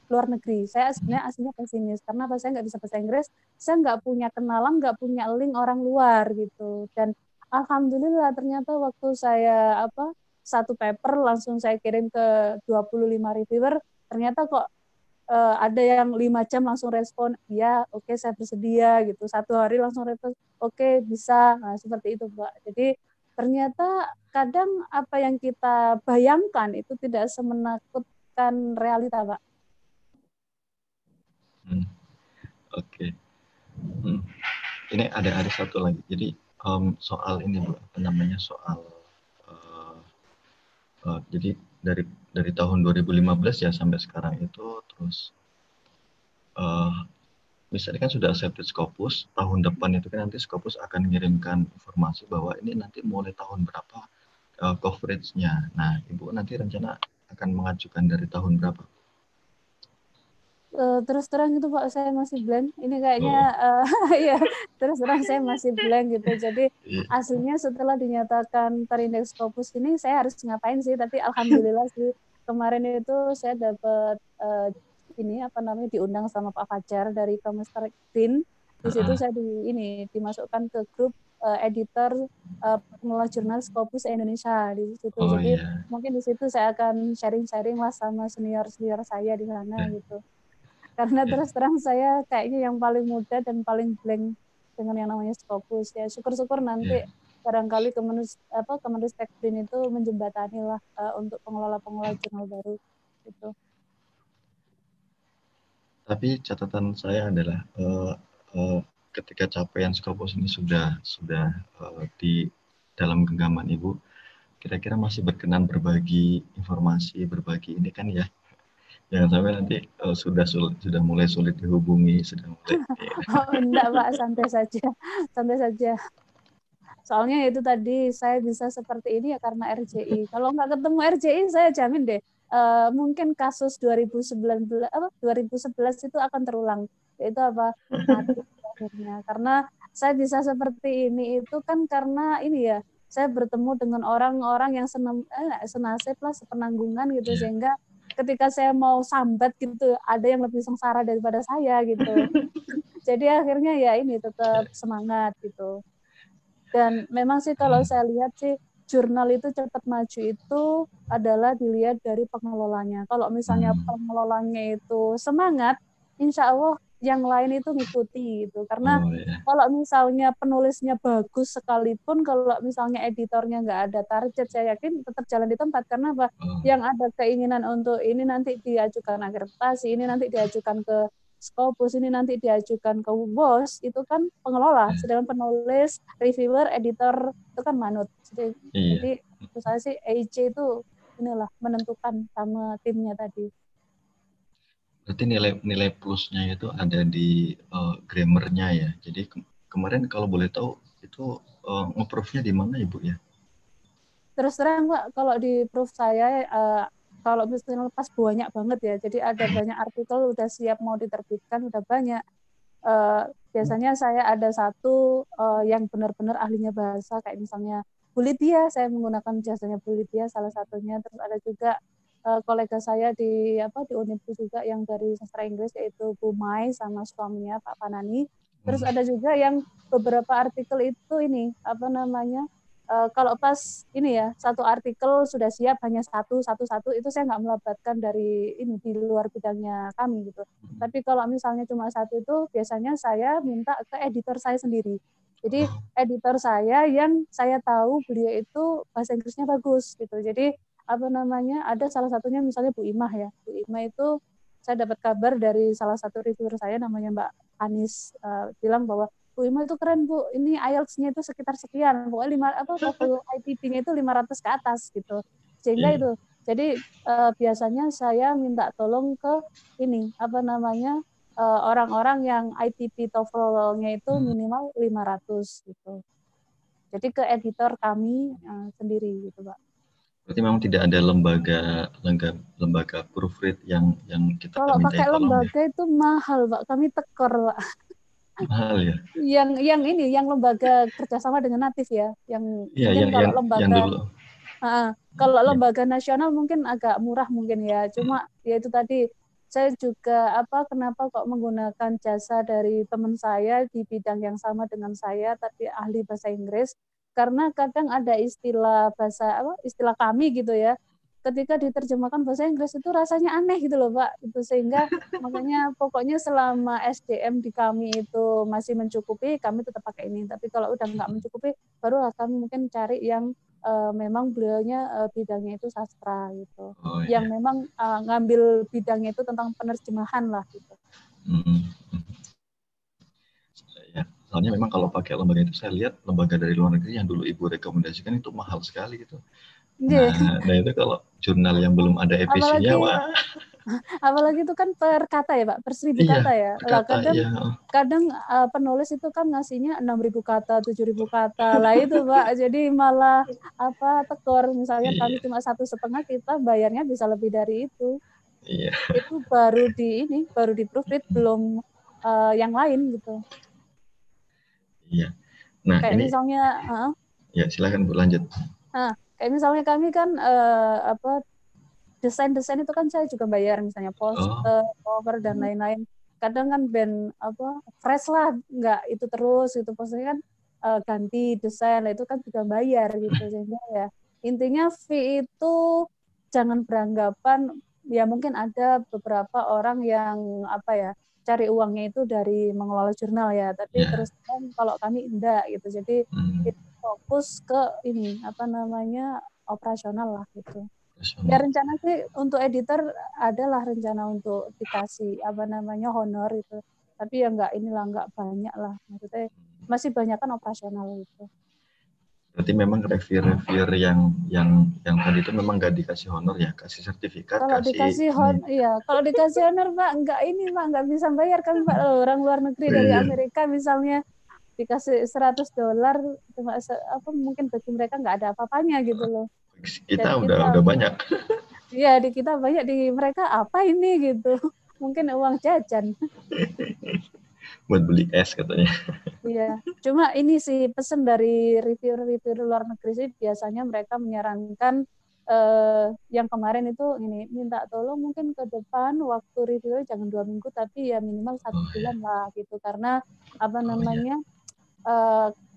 luar negeri. Saya sebenarnya aslinya pesimis karena apa, saya nggak bisa bahasa Inggris, saya nggak punya kenalan, nggak punya link orang luar gitu. Dan alhamdulillah ternyata waktu saya apa satu paper langsung saya kirim ke 25 reviewer, ternyata kok ada yang 5 jam langsung respon, iya oke saya bersedia gitu. 1 hari langsung respon, oke bisa. Nah seperti itu Pak. Jadi ternyata kadang apa yang kita bayangkan itu tidak semenakutkan realita Pak. Hmm. Oke. Hmm. Ini ada satu lagi. Jadi soal ini Bu, apa namanya, soal uh, jadi dari tahun 2015 ya sampai sekarang itu, terus uh, misalnya kan sudah accepted Scopus, tahun depan itu kan nanti Scopus akan mengirimkan informasi bahwa ini nanti mulai tahun berapa coverage-nya. Nah, Ibu nanti rencana akan mengajukan dari tahun berapa? Terus terang itu Pak saya masih blank. Ini kayaknya Oh, ya terus terang saya masih blank gitu. Jadi iya. aslinya setelah dinyatakan terindeks Scopus ini saya harus ngapain sih? Tapi alhamdulillah sih kemarin itu saya dapat ini apa namanya diundang sama Pak Fajar dari Kemester Green. Di situ Uh-uh. saya ini dimasukkan ke grup editor pengelola jurnal Scopus Indonesia di situ. Oh Jadi iya. mungkin di situ saya akan sharing-sharing lah sama senior-senior saya di sana Ya, gitu. Karena ya, terus terang saya kayaknya yang paling muda dan paling blank dengan yang namanya Scopus ya. Syukur-syukur nanti ya. barangkali Kemenristek BRIN itu menjembatani lah untuk pengelola-pengelola jurnal baru gitu. Tapi catatan saya adalah uh, ketika capaian Scopus ini sudah di dalam genggaman Ibu, kira-kira masih berkenan berbagi informasi, berbagi ini kan ya. Jangan sampai nanti sudah mulai sulit dihubungi, sudah mulai ya. Oh enggak Pak, santai saja. Santai saja. Soalnya itu tadi saya bisa seperti ini ya karena RJI. Kalau nggak ketemu RJI saya jamin deh mungkin kasus 2019 apa 2011 itu akan terulang. Itu apa mati akhirnya. Karena saya bisa seperti ini itu kan karena ini ya saya bertemu dengan orang-orang yang senasib lah sepenanggungan gitu Ya. sehingga ketika saya mau sambat gitu ada yang lebih sengsara daripada saya gitu. Jadi akhirnya ya ini tetap semangat gitu. Dan memang sih kalau Hmm. saya lihat sih jurnal itu cepat maju itu adalah dilihat dari pengelolanya. Kalau misalnya Hmm. pengelolanya itu semangat, insya Allah yang lain itu ngikuti gitu. Karena Oh ya. kalau misalnya penulisnya bagus sekalipun, kalau misalnya editornya nggak ada target, saya yakin tetap jalan di tempat. Karena apa? Oh. Yang ada keinginan untuk ini nanti diajukan akreditasi, ini nanti diajukan ke Scopus, ini nanti diajukan ke bos, itu kan pengelola. Ya. Sedangkan penulis, reviewer, editor itu kan manut. Jadi Iya. menurut saya sih EIC itu inilah menentukan sama timnya tadi. Berarti nilai plusnya itu ada di grammarnya ya. Jadi kemarin kalau boleh tahu itu nge-proofnya di mana Ibu ya? terus terang Pak, kalau di proof saya kalau misalnya lepas banyak banget ya, jadi ada banyak artikel udah siap mau diterbitkan, udah banyak. Biasanya saya ada satu yang benar-benar ahlinya bahasa, kayak misalnya Bu Lydia, saya menggunakan jasanya Bu Lydia salah satunya. Terus ada juga kolega saya di Unipus juga yang dari sastra Inggris, yaitu Bu Mai sama suaminya Pak Panani. Terus ada juga yang beberapa artikel itu ini kalau pas ini ya, satu artikel sudah siap hanya satu itu saya nggak melibatkan dari ini di luar bidangnya kami gitu. Tapi kalau misalnya cuma satu itu biasanya saya minta ke editor saya sendiri. Jadi editor saya yang saya tahu beliau itu bahasa Inggrisnya bagus gitu. Jadi ada salah satunya misalnya Bu Imah ya. Bu Imah itu saya dapat kabar dari salah satu reviewer saya namanya Mbak Anis, bilang bahwa Bu Ima itu keren Bu, ini IELTS-nya itu sekitar sekian, pokoknya TOEFL ITP-nya itu 500 ke atas gitu. Sehingga itu, jadi biasanya saya minta tolong ke ini, orang-orang yang ITP TOEFL-nya itu minimal 500 gitu. Jadi ke editor kami sendiri gitu Pak. Berarti memang tidak ada lembaga proofread yang kita kalau minta pakai tolong lembaga ya? itu mahal Pak, kami tekor Pak. Mahal ya? Yang lembaga kerjasama dengan natif ya, yang Iya, mungkin kalau yang lembaga dulu. kalau Ya. lembaga nasional mungkin agak murah mungkin ya, cuma ya itu tadi saya juga kenapa kok menggunakan jasa dari teman saya di bidang yang sama dengan saya tapi ahli bahasa Inggris, karena kadang ada istilah istilah kami gitu ya, ketika diterjemahkan bahasa Inggris itu rasanya aneh gitu loh Pak, itu sehingga makanya pokoknya selama SDM di kami itu masih mencukupi, kami tetap pakai ini. Tapi kalau udah nggak mencukupi, barulah kami mungkin cari yang memang beliaunya bidangnya itu sastra gitu. Oh, Yang iya. memang ngambil bidangnya itu tentang penerjemahan lah gitu. Ya, soalnya memang kalau pakai lembaga itu saya lihat lembaga dari luar negeri yang dulu Ibu rekomendasikan itu mahal sekali gitu. Nah itu kalau jurnal yang belum ada edisinya, apalagi wah. apalagi itu kan per kata ya Pak, per 1000 Iya, kata ya. Lah berkata, kadang iya. penulis itu kan ngasihnya 6.000 kata, 7.000 kata. Lah itu Pak, jadi malah tekor. Misalnya kami Iya, cuma 1,5, kita bayarnya bisa lebih dari itu. iya. Itu baru di proofread, belum yang lain gitu. Iya. Nah, Kayak ini misalnya ya silakan Bu lanjut. kayak misalnya kami kan desain itu kan saya juga bayar, misalnya Oh, poster, cover dan lain-lain. Kadang kan band fresh lah, nggak itu terus gitu, posternya kan ganti desain, itu kan juga bayar gitu. Sehingga ya intinya fee itu jangan beranggapan, ya mungkin ada beberapa orang yang cari uangnya itu dari mengelola jurnal ya, tapi ya. terus kan kalau kami enggak gitu. Jadi itu fokus ke ini operasional lah gitu. Ya rencana sih untuk editor adalah rencana untuk dikasih honor itu. Tapi ya nggak banyak lah. Maksudnya masih banyak kan operasional gitu. Berarti memang reviewer yang tadi itu memang nggak dikasih honor ya, kasih sertifikat, Kalau kasih ini. kalau dikasih honor Pak, nggak bisa bayar kan Pak. Orang luar negeri dari Iya. Amerika misalnya dikasih $100, cuma mungkin bagi mereka nggak ada apa-apanya gitu loh. Kita Dan udah banyak. iya di kita banyak, di mereka apa ini gitu. Mungkin uang jajan. Buat beli es katanya. Iya, cuma ini sih pesan dari reviewer-reviewer luar negeri sih, biasanya mereka menyarankan yang kemarin itu ini, minta tolong mungkin ke depan waktu review jangan 2 minggu tapi ya minimal 1 bulan lah gitu, karena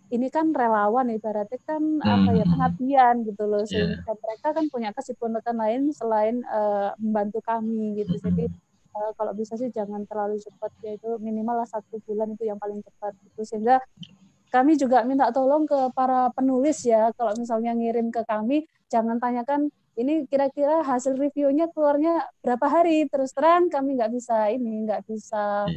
ini kan relawan ibaratnya kan pengabdian gitu loh, sehingga mereka kan punya kesibukan lain selain membantu kami gitu. Jadi kalau bisa sih jangan terlalu cepat, yaitu minimal 1 bulan itu yang paling cepat gitu. Sehingga kami juga minta tolong ke para penulis ya, kalau misalnya ngirim ke kami, jangan tanyakan ini kira-kira hasil reviewnya keluarnya berapa hari. Terus terang kami nggak bisa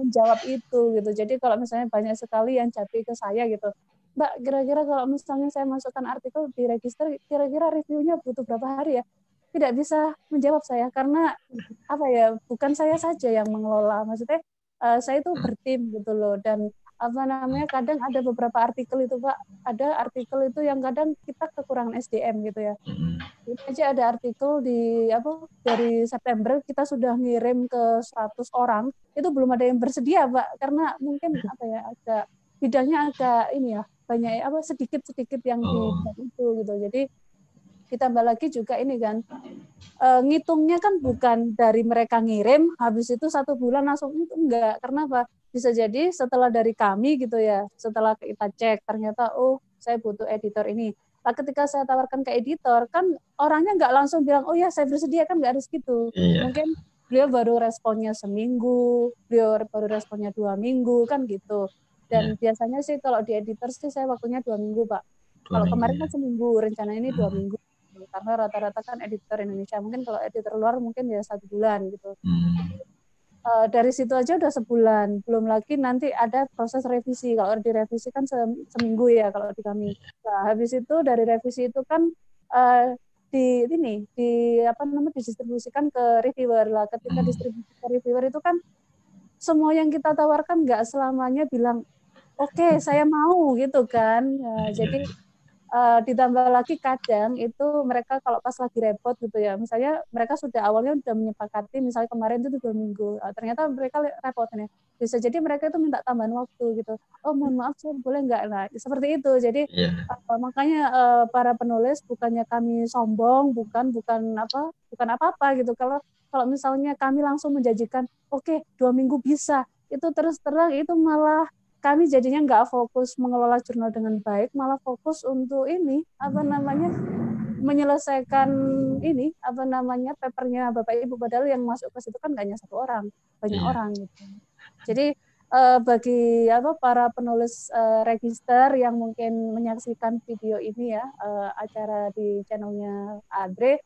menjawab itu gitu. Jadi kalau misalnya banyak sekali yang jadi ke saya gitu, Mbak, kira-kira kalau misalnya saya masukkan artikel di register, kira-kira reviewnya butuh berapa hari ya? Tidak bisa menjawab saya, karena bukan saya saja yang mengelola. Maksudnya saya itu bertim gitu loh, dan apa namanya, kadang ada beberapa artikel itu Pak, ada artikel itu yang kadang kita kekurangan SDM gitu ya. Ini aja ada artikel dari September kita sudah ngirim ke 100 orang, itu belum ada yang bersedia Pak, karena mungkin agak bidangnya agak ini ya, banyak sedikit-sedikit yang di bidang itu gitu. Jadi ditambah lagi juga ini kan, ngitungnya kan bukan dari mereka ngirim, habis itu 1 bulan langsung itu enggak. Karena apa? Bisa jadi setelah dari kami gitu ya, setelah kita cek ternyata saya butuh editor ini. Nah, ketika saya tawarkan ke editor kan orangnya nggak langsung bilang oh ya saya bersedia, kan nggak harus gitu. Mungkin beliau baru responnya seminggu, beliau baru responnya 2 minggu kan gitu. Dan biasanya sih kalau di editor sih saya waktunya 2 minggu Pak. Kalau kemarin kan seminggu, rencana ini 2 minggu. Karena rata-rata kan editor Indonesia, mungkin kalau editor luar mungkin ya 1 bulan gitu. Dari situ aja udah sebulan, belum lagi nanti ada proses revisi. Kalau direvisi kan seminggu ya kalau di kami. Nah, habis itu dari revisi itu kan didistribusikan ke reviewer lah. Ketika distribusi ke reviewer itu kan semua yang kita tawarkan nggak selamanya bilang oke, saya mau gitu kan. Jadi ditambah lagi kadang itu mereka kalau pas lagi repot gitu ya, misalnya mereka awalnya sudah menyepakati, misalnya kemarin itu 2 minggu, ternyata mereka repot nih, bisa jadi mereka itu minta tambahan waktu gitu, mohon maaf saya boleh nggak, nah seperti itu. Jadi makanya para penulis, bukannya kami sombong, bukan apa-apa gitu, kalau misalnya kami langsung menjanjikan oke 2 minggu bisa, itu terus terang itu malah kami jadinya nggak fokus mengelola jurnal dengan baik, malah fokus untuk menyelesaikan papernya Bapak Ibu, padahal yang masuk ke situ kan nggak hanya 1 orang, banyak orang gitu. Jadi bagi para penulis register yang mungkin menyaksikan video ini ya, acara di channelnya Adre,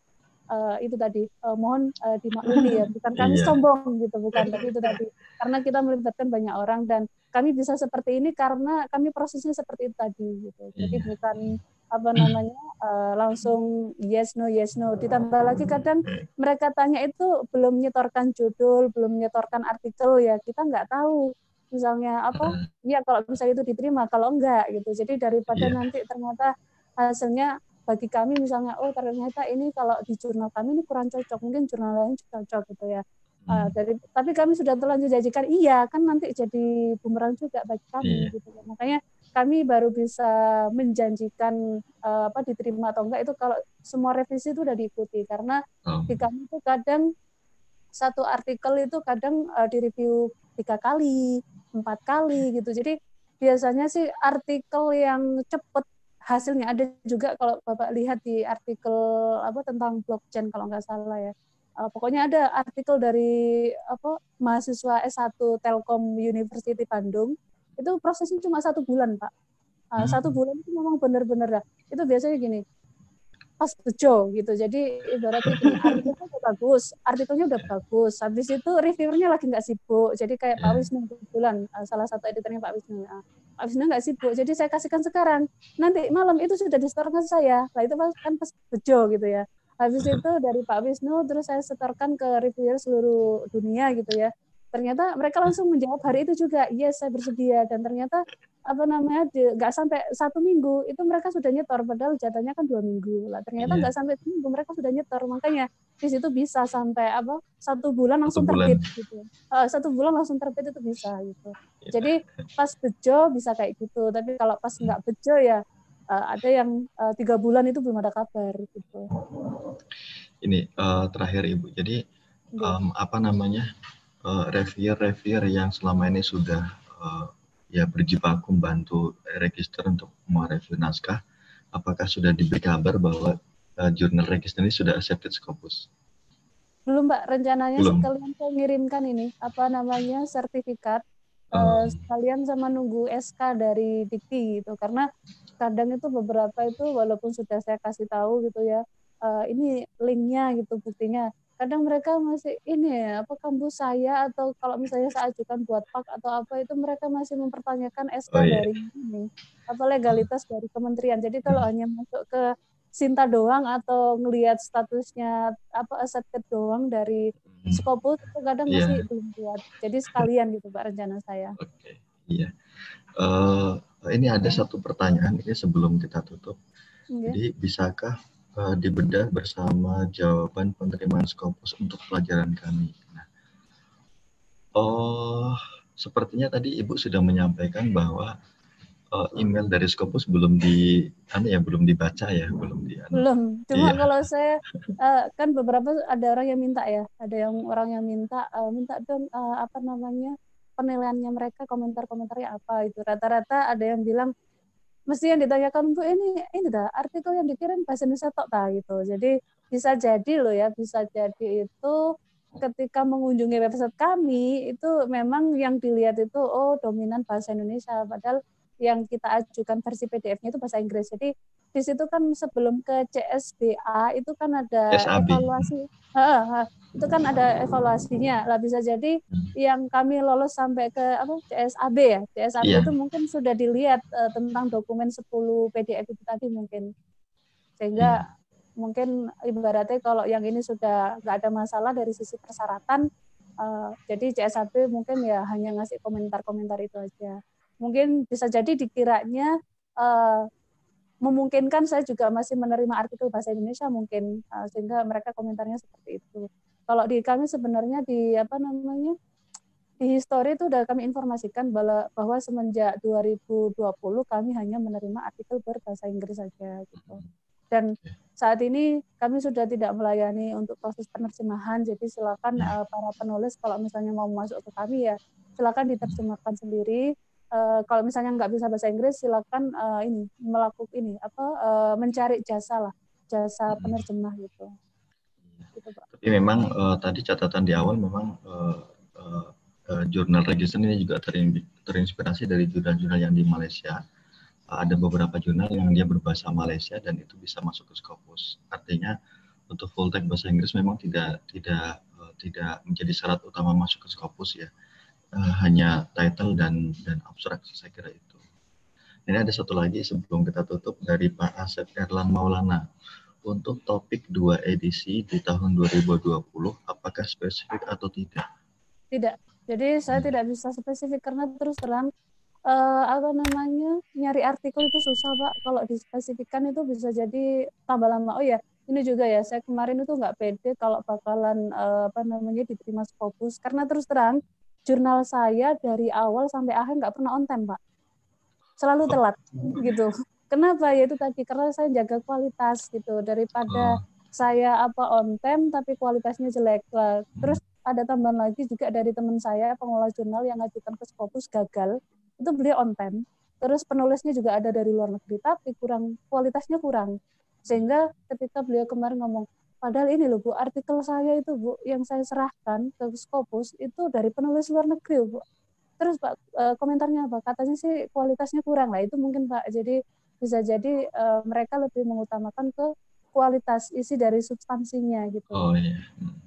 itu tadi mohon dimaklumi ya, bukan kami sombong gitu, bukan, tapi itu tadi karena kita melibatkan banyak orang dan kami bisa seperti ini karena kami prosesnya seperti itu tadi gitu. Jadi bukan langsung yes no, ditambah lagi kadang mereka tanya itu belum nyetorkan judul, belum nyetorkan artikel, ya kita nggak tahu misalnya kalau misalnya itu diterima, kalau enggak gitu. Jadi daripada nanti ternyata hasilnya bagi kami misalnya ternyata ini kalau di jurnal kami ini kurang cocok, mungkin jurnal lain cocok gitu ya. Tapi kami sudah terlanjur janjikan kan nanti jadi bumerang juga bagi kami gitu. Makanya kami baru bisa menjanjikan diterima atau enggak itu kalau semua revisi itu udah diikuti, karena di kami itu kadang satu artikel itu kadang direview 3 kali, 4 kali gitu. Jadi biasanya sih artikel yang cepat hasilnya, ada juga kalau Bapak lihat di artikel tentang blockchain kalau nggak salah ya. Pokoknya ada artikel dari mahasiswa S1 Telkom University Bandung, itu prosesnya cuma 1 bulan Pak. 1 bulan itu memang benar-benar itu biasanya gini, pas bejo gitu. Jadi ibaratnya gini, artikelnya udah bagus, habis itu reviewernya lagi nggak sibuk. Jadi kayak Pak Wisnu kebetulan, salah satu editornya Pak Wisnu. Pak Wisnu nggak sibuk, jadi saya kasihkan sekarang. Nanti malam itu sudah disetorkan saya. Nah itu kan pas bejo gitu ya. Habis itu dari Pak Wisnu terus saya setorkan ke reviewer seluruh dunia gitu ya. Ternyata mereka langsung menjawab hari itu juga, yes saya bersedia, dan ternyata nggak sampai 1 minggu itu mereka sudah nyetor, padahal jatahnya kan 2 minggu lah. Ternyata nggak sampai 1 minggu mereka sudah nyetor, makanya di situ bisa sampai 1 bulan langsung terbit gitu. 1 bulan langsung terbit itu bisa gitu. Jadi pas bejo bisa kayak gitu, tapi kalau pas nggak bejo ya ada yang 3 bulan itu belum ada kabar gitu. Ini terakhir Ibu, jadi reviewer yang selama ini sudah berjibaku membantu register untuk mereview naskah, apakah sudah diberi kabar bahwa jurnal register ini sudah accepted Scopus? Belum Pak, rencananya sekalian saya ngirimkan ini sertifikat sekalian sama nunggu SK dari Dikti gitu, karena kadang itu beberapa itu walaupun sudah saya kasih tahu gitu ya, ini linknya gitu, buktinya kadang mereka masih kampus saya, atau kalau misalnya saya ajukan buat PAK atau apa itu mereka masih mempertanyakan SK dari ini legalitas dari kementerian. Jadi kalau hanya masuk ke Sinta doang atau ngelihat statusnya accepted doang dari Scopus itu kadang masih belum kuat. Jadi sekalian gitu Pak rencana saya. Iya. Ini ada satu pertanyaan ini sebelum kita tutup. Jadi bisakah dibedah bersama jawaban penerimaan Scopus untuk pelajaran kami? Nah, sepertinya tadi Ibu sudah menyampaikan bahwa email dari Scopus belum belum dibaca ya, belum di Belum. Cuma Iya, kalau saya kan beberapa ada orang yang minta ya, ada yang orang yang minta minta dong apa namanya penilaiannya mereka, komentar-komentarnya apa itu. Rata-rata ada yang bilang mesti yang ditanyakan Bu ini dah artikel yang dikirim bahasa Indonesia tok ta gitu. Jadi bisa jadi loh ya, bisa jadi itu ketika mengunjungi website kami itu memang yang dilihat itu dominan bahasa Indonesia, padahal yang kita ajukan versi PDF-nya itu bahasa Inggris. Jadi di situ kan sebelum ke CSBA itu kan ada SAB. evaluasi, itu kan ada evaluasinya. Lah bisa jadi yang kami lolos sampai ke CSAB ya. CSAB Iya. itu mungkin sudah dilihat tentang dokumen 10 PDF itu tadi mungkin. Sehingga Iya. mungkin ibaratnya kalau yang ini sudah nggak ada masalah dari sisi persyaratan, jadi CSAB mungkin ya hanya ngasih komentar-komentar itu aja. Mungkin bisa jadi dikiranya memungkinkan saya juga masih menerima artikel bahasa Indonesia mungkin, sehingga mereka komentarnya seperti itu. Kalau di kami sebenarnya di di history itu sudah kami informasikan bahwa semenjak 2020 kami hanya menerima artikel berbahasa Inggris saja gitu. Dan saat ini kami sudah tidak melayani untuk proses penerjemahan, jadi silakan para penulis kalau misalnya mau masuk ke kami ya silakan diterjemahkan sendiri. Kalau misalnya nggak bisa bahasa Inggris silakan mencari jasa penerjemah gitu. Gitu, Pak. Tapi memang tadi catatan di awal memang jurnal Register ini juga terinspirasi dari jurnal-jurnal yang di Malaysia. Ada beberapa jurnal yang dia berbahasa Malaysia dan itu bisa masuk ke Scopus. Artinya untuk full text bahasa Inggris memang tidak menjadi syarat utama masuk ke Scopus ya. Hanya title dan abstrak saya kira itu. Ini ada satu lagi sebelum kita tutup dari Pak Asep Erlan Maulana. Untuk topik 2 edisi di tahun 2020, apakah spesifik atau tidak? Tidak. Jadi saya tidak bisa spesifik karena terus terang nyari artikel itu susah Pak. Kalau dispesifikkan itu bisa jadi tambah lama. Oh ya, ini juga ya. Saya kemarin itu nggak pede kalau bakalan diterima Scopus karena terus terang jurnal saya dari awal sampai akhir nggak pernah on time Pak. Selalu telat gitu. Kenapa? Ya itu tadi karena saya jaga kualitas gitu daripada saya on time tapi kualitasnya jelek. Terus ada tambahan lagi juga dari teman saya pengelola jurnal yang ngajukan ke Scopus gagal, itu beliau on time. Terus penulisnya juga ada dari luar negeri tapi kualitasnya kurang. Sehingga ketika beliau kemarin ngomong, padahal ini loh Bu, artikel saya itu Bu yang saya serahkan ke Scopus itu dari penulis luar negeri Bu. Terus Pak komentarnya apa? Katanya sih kualitasnya kurang lah. Itu mungkin Pak. Jadi bisa jadi mereka lebih mengutamakan ke kualitas isi dari substansinya gitu. Oh iya.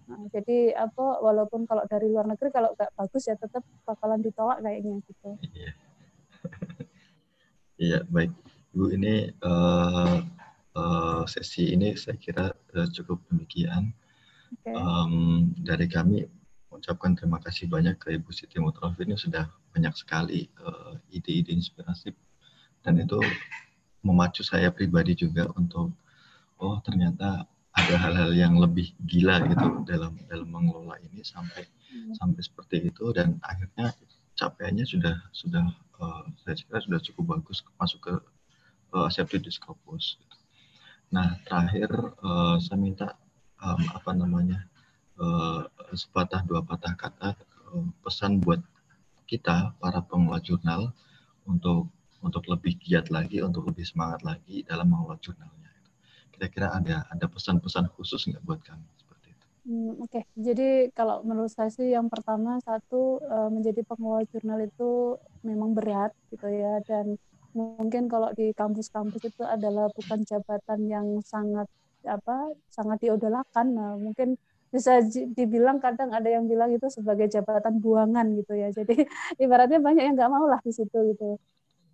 Nah, jadi walaupun kalau dari luar negeri kalau nggak bagus ya tetap bakalan ditolak kayaknya gitu. Iya. Iya baik. Bu ini sesi ini saya kira cukup demikian. Okay. Dari kami mengucapkan terima kasih banyak ke Ibu Siti Mutrofin yang sudah banyak sekali ide-ide inspiratif dan itu memacu saya pribadi juga untuk ternyata ada hal-hal yang lebih gila gitu dalam mengelola ini sampai seperti itu dan akhirnya capaiannya sudah saya kira sudah cukup bagus masuk ke accepted di Scopus. Nah terakhir saya minta sepatah dua patah kata pesan buat kita para pengelola jurnal untuk lebih giat lagi, untuk lebih semangat lagi dalam mengelola jurnalnya. Kira-kira ada pesan-pesan khusus nggak buat kami seperti itu? Oke. Jadi kalau menurut saya sih yang pertama satu menjadi pengelola jurnal itu memang berat gitu ya dan mungkin kalau di kampus-kampus itu adalah bukan jabatan yang sangat diidolakan. Nah, mungkin bisa dibilang kadang ada yang bilang itu sebagai jabatan buangan gitu ya. Jadi ibaratnya banyak yang nggak mau lah di situ gitu.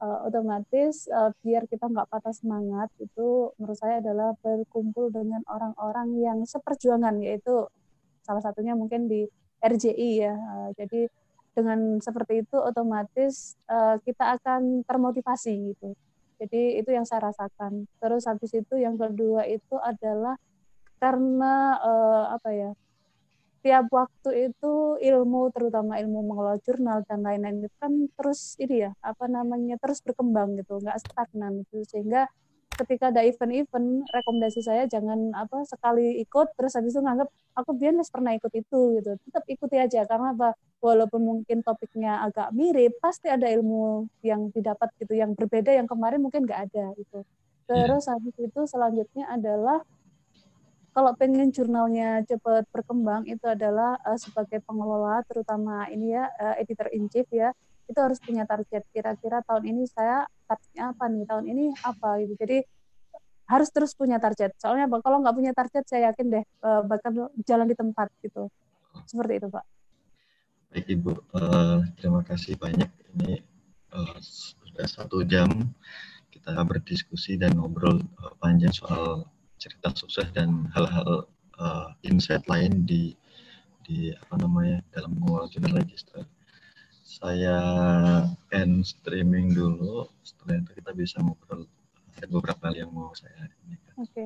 Otomatis biar kita nggak patah semangat itu menurut saya adalah berkumpul dengan orang-orang yang seperjuangan yaitu salah satunya mungkin di RJI ya. Jadi dengan seperti itu otomatis kita akan termotivasi gitu. Jadi itu yang saya rasakan. Terus habis itu yang kedua itu adalah karena apa ya, tiap waktu itu ilmu, terutama ilmu mengelola jurnal dan lain-lain itu kan terus ini ya, apa namanya, terus berkembang gitu, nggak stagnan gitu. Sehingga ketika ada event-event, rekomendasi saya jangan apa sekali ikut terus habis itu nganggap aku biasanya pernah ikut itu gitu. Tetap ikuti aja karena apa? Walaupun mungkin topiknya agak mirip, pasti ada ilmu yang didapat gitu, yang berbeda yang kemarin mungkin nggak ada gitu. Iya. Terus habis itu selanjutnya adalah kalau pengen jurnalnya cepat berkembang itu adalah sebagai pengelola terutama ini ya editor in chief ya, itu harus punya target kira-kira tahun ini saya targetnya apa nih, tahun ini apa gitu. Jadi harus terus punya target. Soalnya kalau nggak punya target saya yakin deh bakal jalan di tempat gitu. Seperti itu, Pak. Baik Ibu, terima kasih banyak. Ini sudah 1 jam kita berdiskusi dan ngobrol panjang soal cerita sukses dan hal-hal insight lain di apa namanya dalam mengelola jurnal register. Saya end streaming dulu, setelah itu kita bisa ngobrol. Ada beberapa hal yang mau saya ini. Oke.